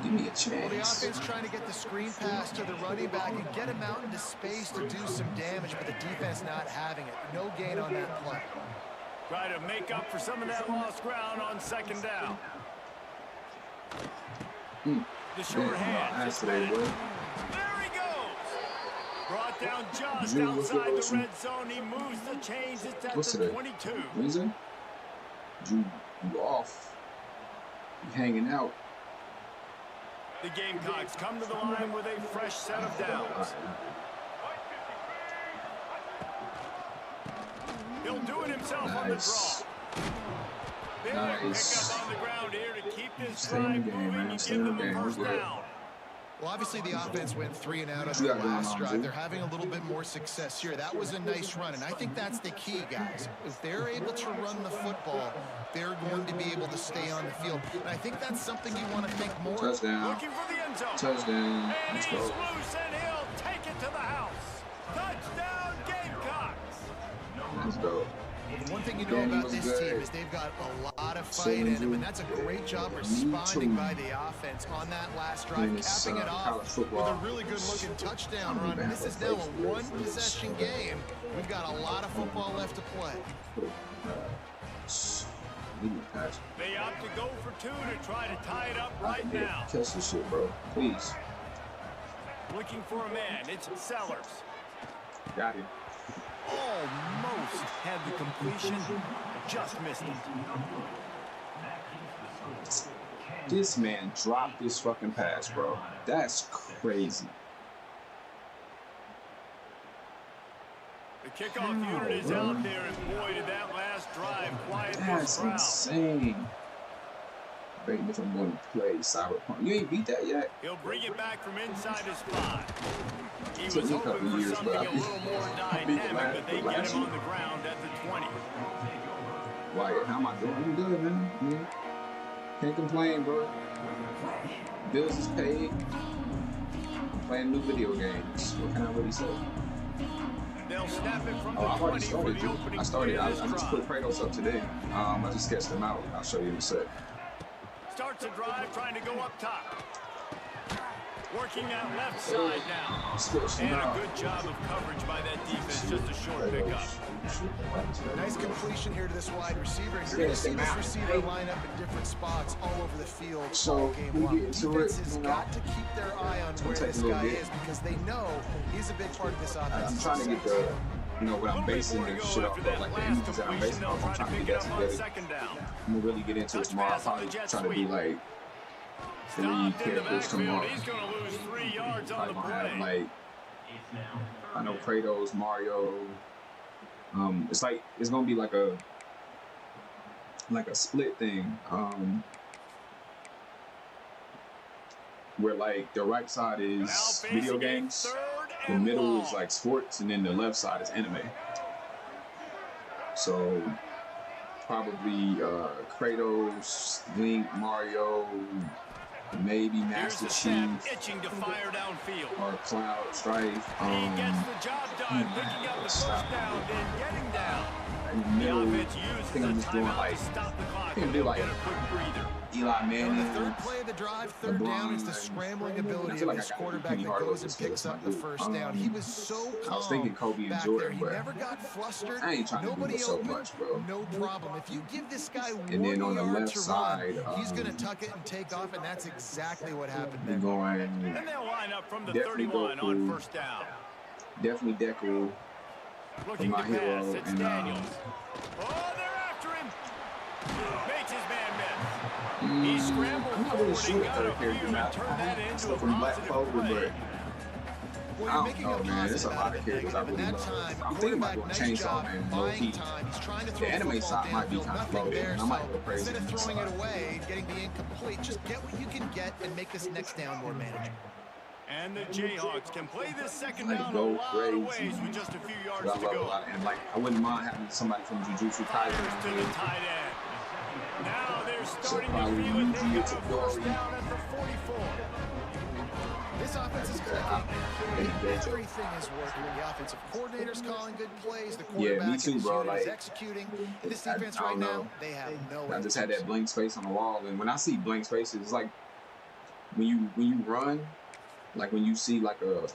Give me a chance. Well, the offense trying to get the screen pass to the running back and get him out into space to do some damage, but the defense not having it. No gain on that play. Try to make up for some of that lost ground on second down. The short hand. There he goes. Brought down just outside the red zone. He moves the chains. It's at the 22. What is it? You off. You hanging out. The Gamecocks come to the line with a fresh set of downs. He'll do it himself on the draw. Big pick up on the ground here to keep this drive moving and give them a first down. Well, obviously the offense went 3 and out on the last drive. They're having a little bit more success here. That was a nice run, and I think that's the key, guys. If they're able to run the football, they're going to be able to stay on the field. And I think that's something you want to think more. Touchdown. Looking for the end zone. Touchdown. And Let's he's go. loose, and he'll take it to the house. Touchdown, Gamecocks. Let's go. The one thing you know about this team is they've got a lot of fight in them, and that's a great job responding by the offense on that last drive, capping it off with a really good-looking touchdown run. This is now a one-possession game. We've got a lot of football left to play. They opt to go for 2 to try to tie it up right now. Catch this shit, bro. Please. Looking for a man. It's Sellers. Got him. Almost had the completion, just missed it. This man dropped this fucking pass, bro. That's crazy. The kickoff unit is out there, and boy, did that last drive quiet this That's crowd. insane. Waiting if I'm going to play Cyberpunk. You ain't beat that yet? He'll bring it back from inside his 5. He was Took me a hoping couple for years, something but a little more dynamic, but they get him on the ground at the 20. Wyatt, how am I doing? I'm good, man. Yeah. Can't complain, bro. Bills is paid. I'm playing new video games. What can I really say? They'll snap it from the I've 20 already for started, the dude. opening I started. play I of this just put drive. Kratos up today. I just sketched them out. I'll show you in a sec. Starts a drive, trying to go up top. Working that left side now. And a good job of coverage by that defense, just a short pickup. Nice completion here to this wide receiver. And you're going to see this receiver line up in different spots all over the field all game long. Defense has got to keep their eye on where this guy is because they know he's a big part of this offense. I'm trying to get the, what I'm basing the shit off of, like the images that I'm basing off. I'm trying to get that together. I'm going to really get into it tomorrow. I'll probably try to do like 3 characters tomorrow. He's going to lose 3 yards on the I'm gonna have play. like, I know Kratos, Mario. It's gonna be like a split thing. Where like the right side is video games, the middle is like sports, and then the left side is anime. So probably Kratos, Link, Mario, maybe Master Chief, itching to fire downfield. or Cloud, Strife. He gets the job done, picking up the first down, then getting down. in the middle. I think I'm just doing like, I can do like Eli Manning. And the third play of the drive, third down, is the scrambling ability of this quarterback that goes and picks up the first down. He was so calm. I was thinking Kobe and Jordan, but he never got flustered. I ain't trying to do so much, bro. No problem. If you give this guy and then on the left side, he's going to tuck it and take off, and that's exactly what happened there. Going, and they'll line up from the 31 on first down. Definitely Deku. Looking to pass, it's Daniels. Oh, they're after him. Makes his man miss. He scrambled forward and got a few and turned that into a positive play. I don't know, man. There's a lot of characters I really love. I'm thinking about doing Chainsaw Man low key. The anime side might be kind of loaded, and I might go crazy. Instead of throwing it away, getting the incomplete, just get what you can get and make this next down more manageable. And the Jayhawks can play this second down a lot of ways with just a few yards to go. And like, I wouldn't mind having somebody from Jujutsu Kaisen to the tight end. Now they're starting to feel it. They got a first down at the 44. This offense is clicking. Everything is working. The offensive coordinator's calling good plays. The quarterback is executing. And this defense right now, they have no. I just had that blank space on the wall, and when I see blank spaces, it's like when you run. Like when you see like a, a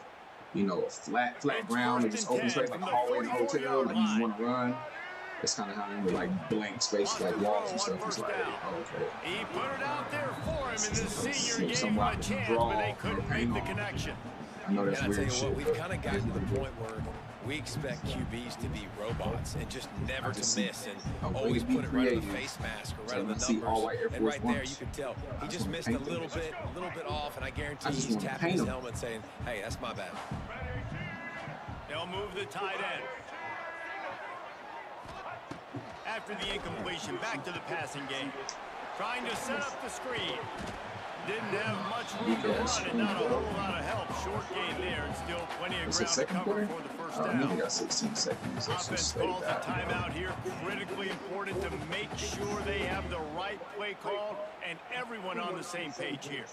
flat ground and just open space like a hallway in a hotel, like you just want to run. It's kind of how I'm with like blank spaces, like walls and stuff. It's like, okay. He put it out there for him, and the senior gave him a chance, but they couldn't make the connection. I know that's weird shit. We've kind of gotten to the point where we expect QBs to be robots and just never to miss and always put it right on the face mask or right on the numbers. And right there, you can tell he just missed a little bit off, and I guarantee he's tapping his helmet saying, hey, that's my bad. They'll move the tight end. After the incompletion, back to the passing game. Trying to set up the screen. Didn't have much room to run and not a whole lot of help. Short gain there and still plenty of ground to cover for the first down. I got 16 seconds. Offense calls a timeout here. Critically important to make sure they have the right play called and everyone on the same page here.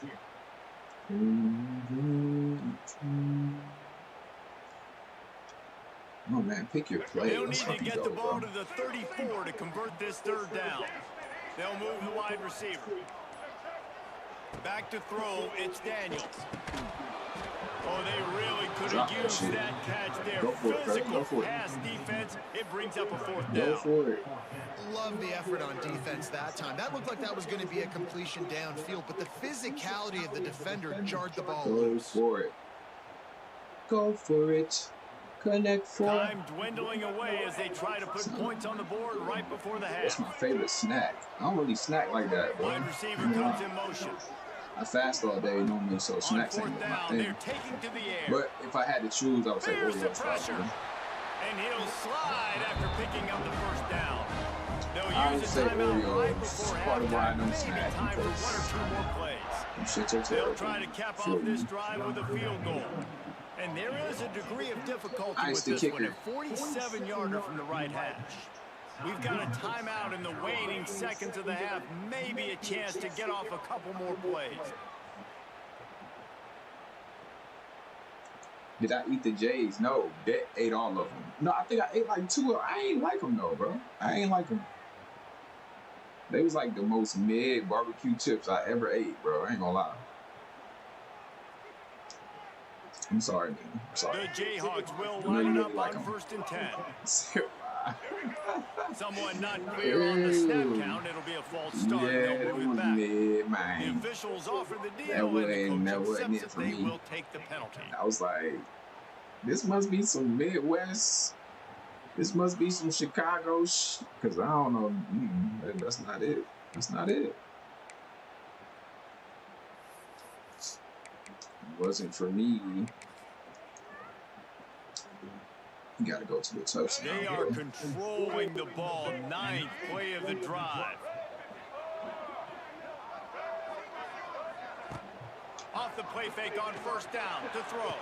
Oh man, pick your play. They'll need to get the ball to the 34 to convert this third down. They'll move the wide receiver. Back to throw, it's Daniels. Oh, they really could have used that catch there. Physical pass defense, it brings up a fourth down. Go for it. Love the effort on defense that time. That looked like that was going to be a completion downfield, but the physicality of the defender jarred the ball loose. Go for it. Go for it. Connect for time dwindling away as they try to put points on the board right before the half. That's my favorite snack. I don't really snack like that, bro. Wide receiver comes in motion. I fast all day normally, so snacks ain't my thing. They're taking to the air. But if I had to choose, I would say Oreos. And he'll slide after picking up the first down. They'll use a timeout right before halftime, maybe time for one or two more plays. They'll try to cap off this drive with a field goal. And there is a degree of difficulty with this one, a 47-yarder from the right hash. We've got a timeout in the waning seconds of the half, maybe a chance to get off a couple more plays. Did I eat the J's? No, they ate all of them. No, I think I ate like 2 of them. I ain't like them though, bro. I ain't like them. They was like the most mid barbecue chips I ever ate, bro. I ain't gonna lie. I'm sorry, man. I'm sorry. The Jayhawks will line it up like on 1st and 10. Someone not clear on the snap count. It'll be a false start. They'll move it back. The officials offer the deal, and the coach accepts that they will take the penalty. I was like, this must be some Midwest. This must be some Chicago because I don't know. That's not it. That's not it. Wasn't for me. You got to go to the touchdown. They are controlling the ball. 9th play of the drive. Off the play fake on 1st down to throw.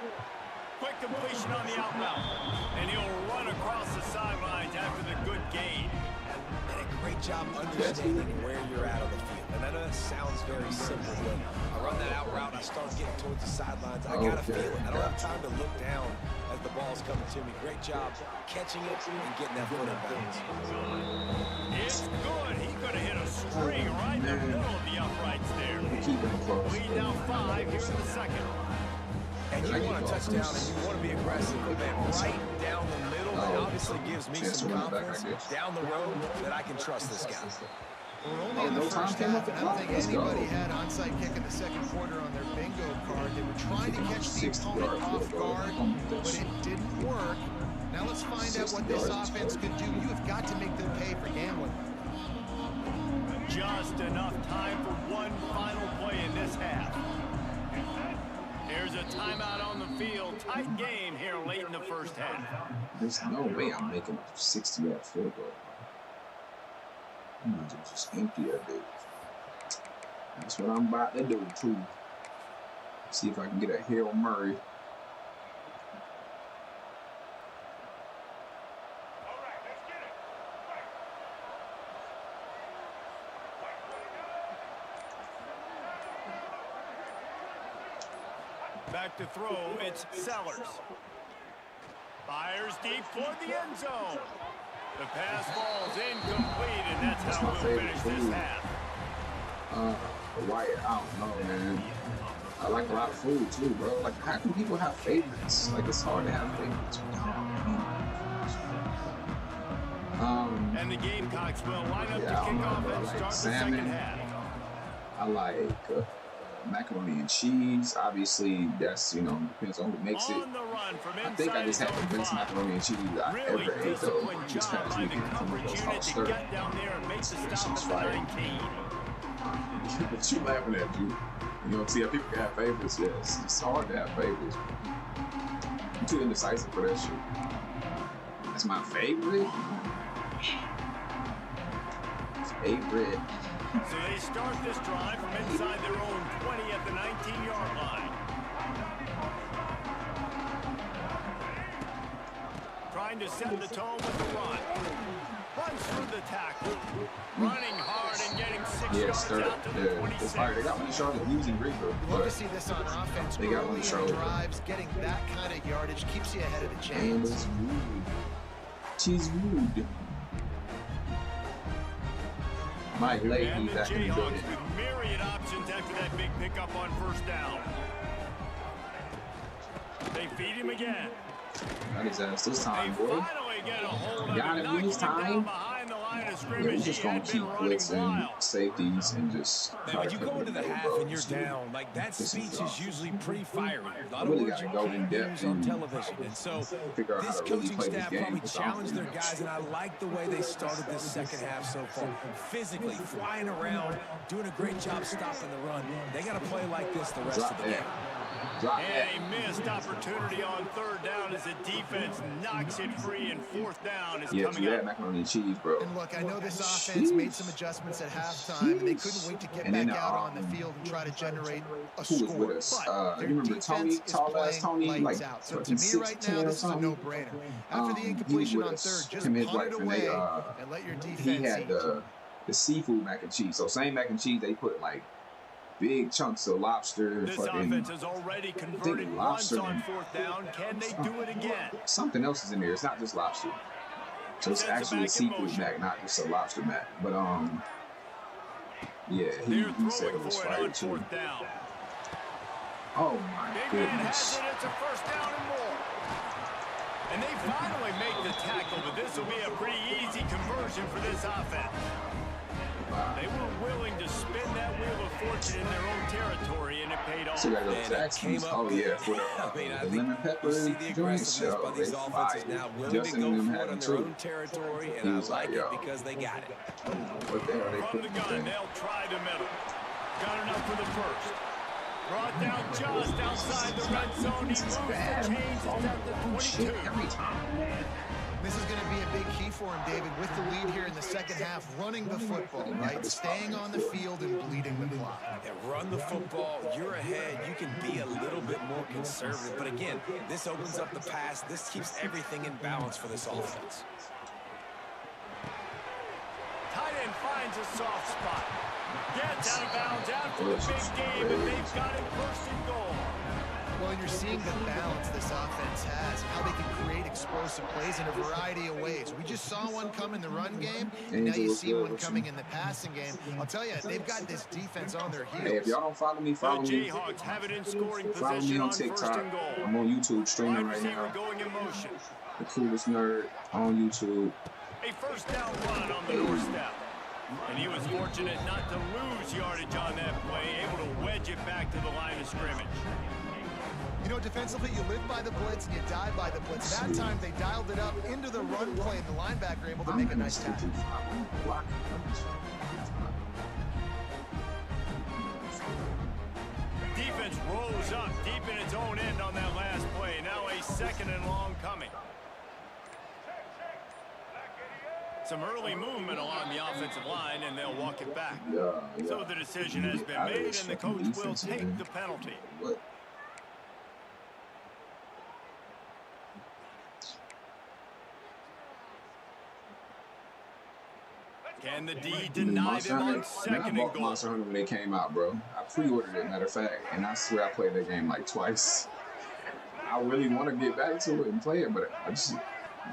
Quick completion on the out route. And he'll run across the sidelines after the good gain. And a great job understanding where you're at on the field. And I know sounds very simple, but I run that out route, I start getting towards the sidelines. I got to feel it. I don't have time to look down as the ball's coming to me. Great job catching it and getting that foot in bounds. It's good. He's going to hit a string right in the middle of the uprights there. Lead now 5 here in the second. And you want a touchdown and you want to be aggressive, but man, right down the middle, that obviously gives me some confidence down the road that I can trust this guy. We're only in the first half, and I don't think anybody had onside kick in the second quarter on their bingo card. They were trying to catch the opponent off guard, but it didn't work. Now let's find out what this offense can do. You have got to make them pay for gambling. Just enough time for one final play in this half. There's a timeout on the field. Tight game here late in the first half. There's no way I'm making a 60-yard field goal. I'm going to just empty that bitch. That's what I'm about to do, too. See if I can get a Hail Murray. Back to throw, it's Sellers. Fires deep toward the end zone. The pass falls incomplete, and that's how we'll finish this half. Wyatt, I don't know, man. I like a lot of food, too, bro. Like, how can people have favorites? Like, it's hard to have favorites. And the Gamecocks will line up to kick off and start the second half. I like macaroni and cheese. Obviously, that's, you know, depends on who makes it. I think I just had the best macaroni and cheese I ever ate, though, this past weekend from the house stir. She's fire. What you laughing at, dude? You know, see how people can have favorites? Yes, it's hard to have favorites. I'm too indecisive for that shit. That's my favorite. Favorite. So they start this drive from inside their own 20 at the 19-yard line. Trying to set the tone with the run. Runs through the tackle. Running hard and getting 6 yards out to the 26. They got one Charlotte using Reaper. You love to see this on offense. They got one Charlotte. Drives, getting that kind of yardage keeps you ahead of the chains. And it's rude. She's rude. Mike Leahy back in the building. With myriad options after that big pickup on first down. They feed him again. Got his ass this time, boy. Finally get a hold of Got him this time. behind the line of Yeah, we're just gonna keep blitzing safeties and just. Now, when you go into the half and you're down, like that speech is usually pretty fiery. A lot of words you can't use on television, and so this coaching staff probably challenged their guys, and I like the way they started this second half so far. Physically flying around, doing a great job stopping the run. They got to play like this the rest of the game. And a missed opportunity on third down as the defense knocks it free, and fourth down is coming up. Macaroni and cheese, bro. And look, I know this offense made some adjustments at halftime, and they couldn't wait to get back out on the field and try to generate a score. But you remember Tony, tall ass Tony, like out. So to me right now, this is a no-brainer. After the incompletion on third, just punt it away and let your defense He had the seafood mac and cheese. So same mac and cheese, they put like big chunks of lobster. This offense has already converted once on fourth down. Can they do it again? Something else is in there. It's not just lobster. So it's actually a seafood mac, not just a lobster mac. But yeah, he said it was fire too. Oh my goodness. It's a first down and more. And they finally make the tackle, but this will be a pretty easy conversion for this offense. They were willing to spin that wheel of fortune in their own territory, and it paid off. So got Jackson's. Oh yeah, for the lemon pepper joint show. They fired. Justin and them had them too. He was like, yo, because they got it. What the hell they From put the gun, they'll try the middle. Got enough for the first. Brought down just outside the red zone. He moves the chains. It's at the 22. Every time. This is going to be a big key for him, David, with the lead here in the second half, running the football, right? Staying on the field and bleeding the clock. Yeah, run the football, you're ahead, you can be a little bit more conservative. But again, this opens up the pass. This keeps everything in balance for this offense. inside and finds a soft spot. Gets out of bounds after the big game, and they've got it first and goal. Well, you're seeing the balance this offense has, how they can create explosive plays in a variety of ways. We just saw one come in the run game, and now you see one coming in the passing game. I'll tell you, they've got this defense on their heels. Hey, if y'all don't follow me, follow me. The Jayhawks have it in scoring Follow me position on on TikTok. first and goal. I'm on YouTube streaming right now. Going in motion. The coolest nerd on YouTube. A first down run on the doorstep. And he was fortunate not to lose yardage on that play, able to wedge it back to the line of scrimmage. You know, defensively, you live by the blitz and you die by the blitz. That time, they dialed it up into the run play, and the linebacker able to make a nice tackle. Defense rose up deep in its own end on that last play. Now a second and long coming. Some early movement along the offensive line, and they'll walk it back. So the decision has been made, and the coach will take the penalty. Can the D deny them on second and goal? I bought goal? Monster Hunter when they came out, bro. I pre-ordered it, matter of fact, and I swear I played that game like twice. I really want to get back to it and play it, but I just...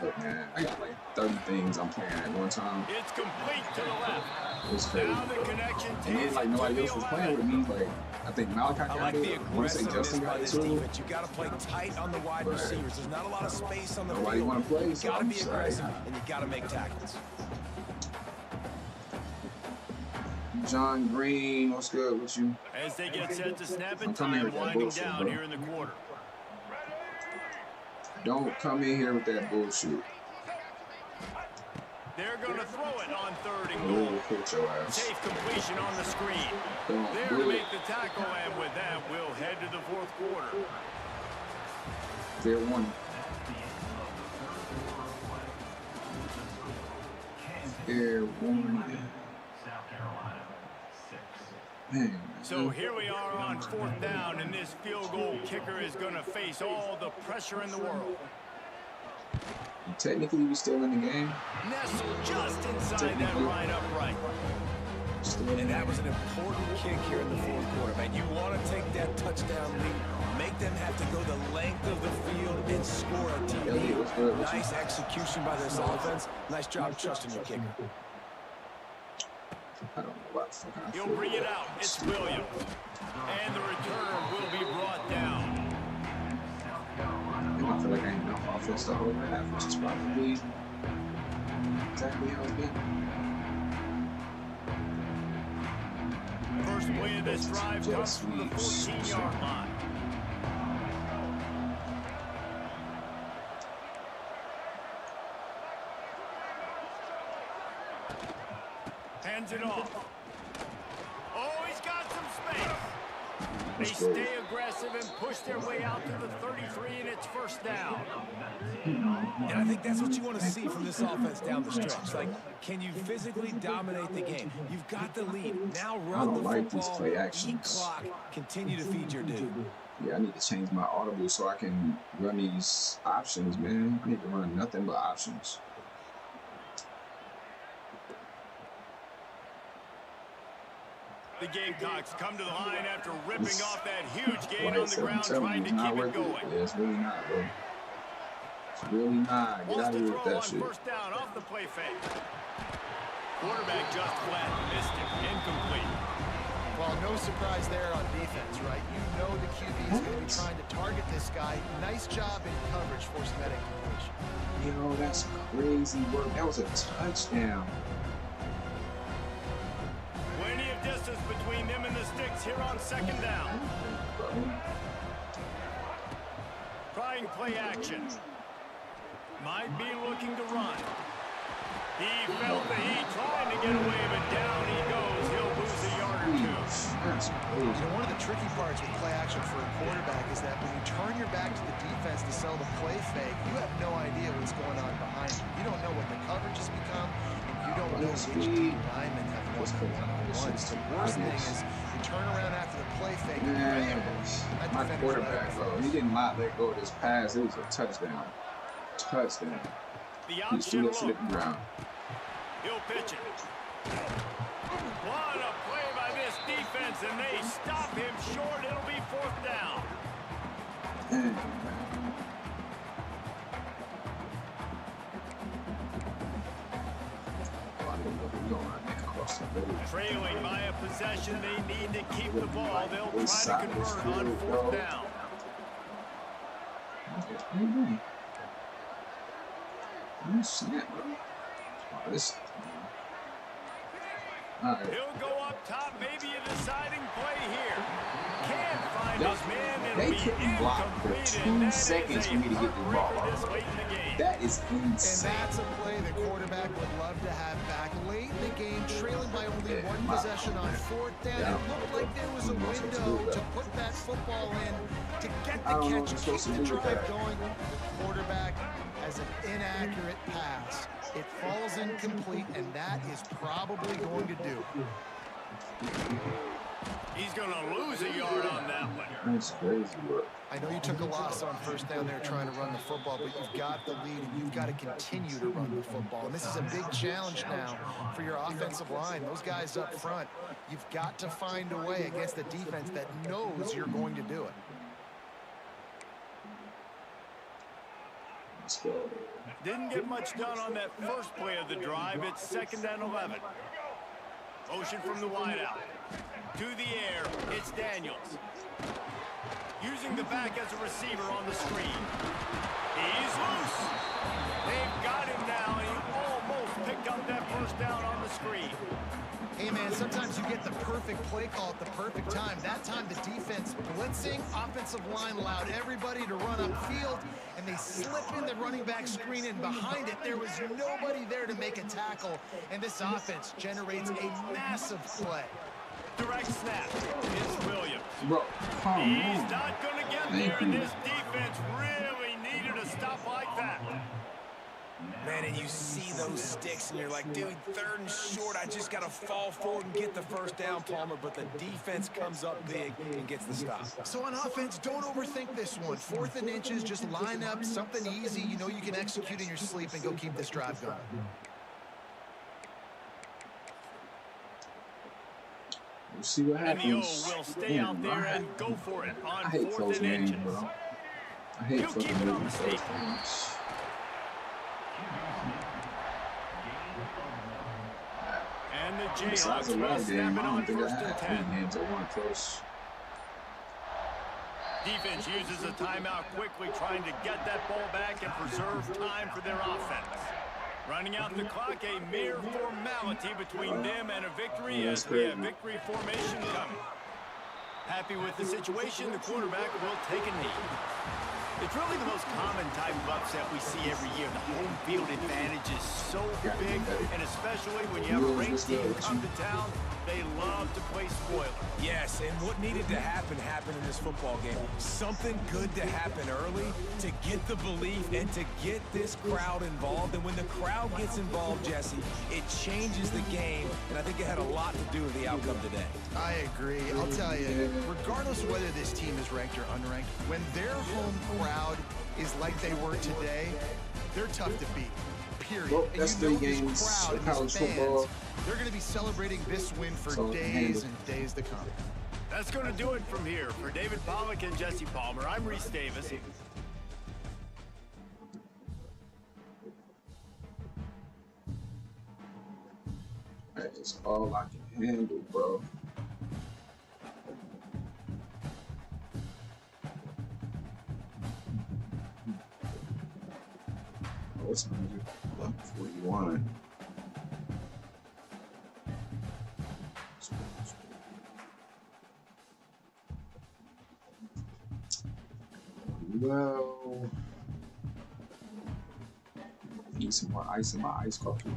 But man, I got like 30 things I'm playing at one time. It's complete to the left. It's crazy. Now the connection And then like nobody else was playing with me. Like I think Malachi I got like it. the I want to say aggressiveness Justin by got it this too. defense. You got to play tight on the wide receivers. There's not a lot of space on the Nobody field. want to play, You so got to I'm be sorry. aggressive, and you got to make tackles. John Green, what's good with you? As they get set to snap it, I'm coming time with that winding bullshit, down bro. here in the quarter. Don't come in here with that bullshit. They're going to throw it on third and We'll goal. coach your ass. Safe completion on the screen. Don't There do to it. make the tackle, and with that, we'll head to the fourth quarter. Fair one. Fair one. Man. So here we are on fourth down, and this field goal kicker is going to face all the pressure in the world. Technically, we still in the game. Nestled just inside that right upright. Still in And the that game. was an important kick here in the fourth quarter, man. You want to take that touchdown lead, make them have to go the length of the field and score a Elliot, what's good TD. with you? Nice execution by this offense. Nice job trusting your kicker. I don't know what the fuck I He'll feel. bring it out. It's Williams. And the returner will be brought down. And I feel like I ain't enough offense to hold that, which is probably exactly how it's been. First play of this drive comes from the 14-yard line. Hands it off. Oh, he's got some space. They stay aggressive and push their way out to the 33, and it's first down. And I think that's what you want to see from this offense down the stretch. Like, can you physically dominate the game? You've got the lead. Now run don't the like these football, play eat actions. clock, continue to feed your dude. Yeah, I need to change my audible so I can run these options, man. I need to run nothing but options. The Gamecocks come to the line after ripping It's off that huge gain like on the ground, trying to it's not keep it worth going. Yeah, it's really not, bro. It's really not. Get Wants out of to here throw with on that shit. first down off the play fake. Quarterback just flat, missed it, incomplete. Well, no surprise there on defense, right? You know the QB is going to be trying to target this guy. Nice job in coverage forcing that incompletion. Yo, that's crazy work. That was a touchdown. Plenty of distance between them and the sticks here on second down. Bro. Trying play action. Might be looking to run. He felt the heat, trying to get away, but down he goes. He'll lose a yard or two. That's crazy. You know, one of the tricky parts with play action for a quarterback is that when you turn your back to the defense to sell the play fake, you have no idea what's going on behind you. You don't know what the coverage has become, and you don't know which team linemen have won the one-on-ones. The worst thing is you turn around after the play fake. and Man, that my defender's quarterback, right bro, he did not let go of this pass. It was a touchdown. Touchdown. The He option threw that shit look. at the ground. He'll pitch it. What a play by this defense, and they stop him short. It'll be 4th down. Trailing by a possession, they need to keep the ball. They'll try to convert on 4th down. He'll go up top, maybe a deciding play here. Can't find his man. They couldn't block for 2 seconds for me to get the ball. That is insane. And that's a play the quarterback would love to have back late in the game, trailing by only 1 possession on 4th down. It looked like there was a window to put that football in, to get the catch, keep the drive going. Quarterback has an inaccurate pass. It falls incomplete, and that is probably going to do. He's going to lose a yard on that one. That's crazy work. I know you took a loss on 1st down there trying to run the football, but you've got the lead, and you've got to continue to run the football. And this is a big challenge now for your offensive line. Those guys up front, you've got to find a way against a defense that knows you're going to do it. Let's go. Didn't get much done on that first play of the drive. It's 2nd and 11. Motion from the wideout. To the air, it's Daniels. Using the back as a receiver on the screen. He's loose. They've got him now, and he almost picked up that 1st down on the screen. Hey, man, sometimes you get the perfect play call at the perfect time. That time, the defense blitzing, offensive line allowed everybody to run upfield, and they slip in the running back screen, and behind it, there was nobody there to make a tackle, and this offense generates a massive play. Direct snap. It's Williams. Bro, He's not going to get there, and this defense really needed a stop like that. Man, and you see those sticks, and you're like, dude, 3rd and short, I just got to fall forward and get the 1st down, Palmer, but the defense comes up big and gets the stop. So on offense, don't overthink this one. 4th and inches, just line up something easy you know you can execute in your sleep and go keep this drive going. We'll see what happens. And the O will stay out there and go for it on 4th and inches. Bro. I hate He'll keep it on the state. And the Jayhawks will snap it on 1st and 10. Defense uses a timeout quickly, trying to get that ball back and preserve time for their offense. Running out the clock, a mere formality between them and a victory as we have victory formation coming. Happy with the situation, the quarterback will take a knee. It's really the most common type of upset we see every year. The home field advantage is so big, and especially when you have a ranked team come to town, they love to play spoiler. Yes, and what needed to happen happened in this football game. Something good to happen early to get the belief and to get this crowd involved. And when the crowd gets involved, Jesse, it changes the game, and I think it had a lot to do with the outcome today. I agree. I'll tell you, regardless of whether this team is ranked or unranked, when their home crowd is like they were today, they're tough to beat. Period. Well, that's and 3 games of college football. They're going to be celebrating this win for days and days to come. That's going to do it from here. For David Pollack and Jesse Palmer, I'm Reese Davis. That is all I can handle, bro. What's 141? Well, need some more ice in my iced coffee.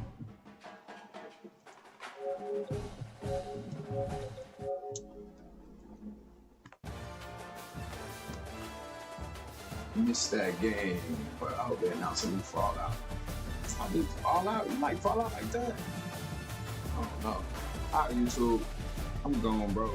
Missed that game, but I hope they announce a new Fallout. I mean, Fallout? You like Fallout like that? I don't know. Alright, YouTube. I'm gone, bro.